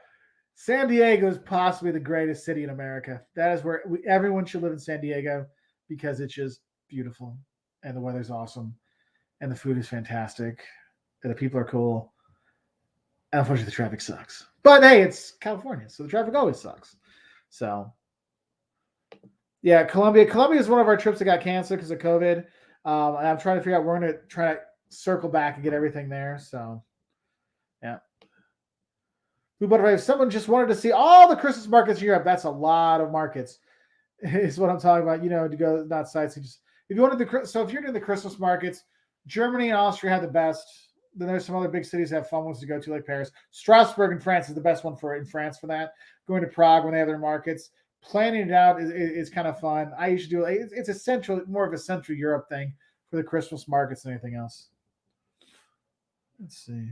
San Diego is possibly the greatest city in America. That is where everyone should live in San Diego because it's just beautiful and the weather's awesome and the food is fantastic and the people are cool. And unfortunately, the traffic sucks. But hey, it's California, so the traffic always sucks. So yeah, Colombia. Colombia is one of our trips that got canceled because of COVID. And I'm trying to figure out we're going to try to circle back and get everything there. So yeah. But if someone just wanted to see all the Christmas markets in Europe, that's a lot of markets. Is what I'm talking about. To go not sightseeing. Just if you wanted if you're doing the Christmas markets, Germany and Austria have the best. Then there's some other big cities that have fun ones to go to, like Paris. Strasbourg in France is the best one in France for that. Going to Prague when they have their markets. Planning it out is kind of fun. I usually do it. It's more of a Central Europe thing for the Christmas markets than anything else. Let's see.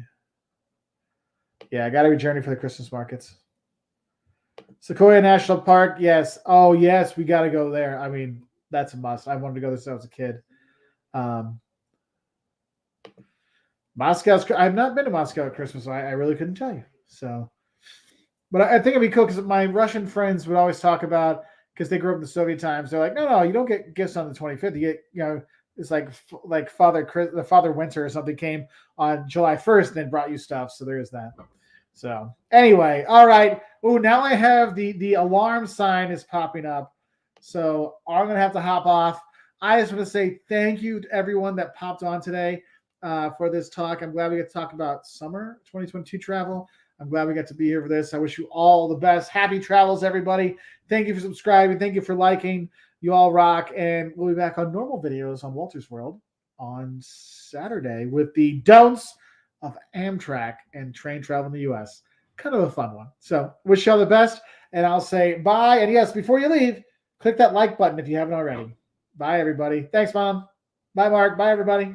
Yeah, I got to be Journey for the Christmas markets. Sequoia National Park, yes. Oh, yes, we got to go there. I mean, that's a must. I wanted to go there since I was a kid. I've not been to Moscow at Christmas, so I really couldn't tell you. So, but I think it'd be cool because my Russian friends would always talk about, because they grew up in the Soviet times. They're like, no, you don't get gifts on the 25th. You get, it's like Father Winter or something came on July 1st and then brought you stuff. So there is that. So anyway, all right. Oh, now I have the alarm sign is popping up. So I'm going to have to hop off. I just want to say thank you to everyone that popped on today for this talk. I'm glad we got to talk about summer 2022 travel. I'm glad we got to be here for this. I wish you all the best. Happy travels, everybody. Thank you for subscribing. Thank you for liking. You all rock. And we'll be back on normal videos on Walter's World on Saturday with the don'ts of Amtrak and train travel in the U.S. Kind of a fun one. So wish you all the best. And I'll say bye. And yes, before you leave, click that like button if you haven't already. Bye, everybody. Thanks, Mom. Bye, Mark. Bye, everybody.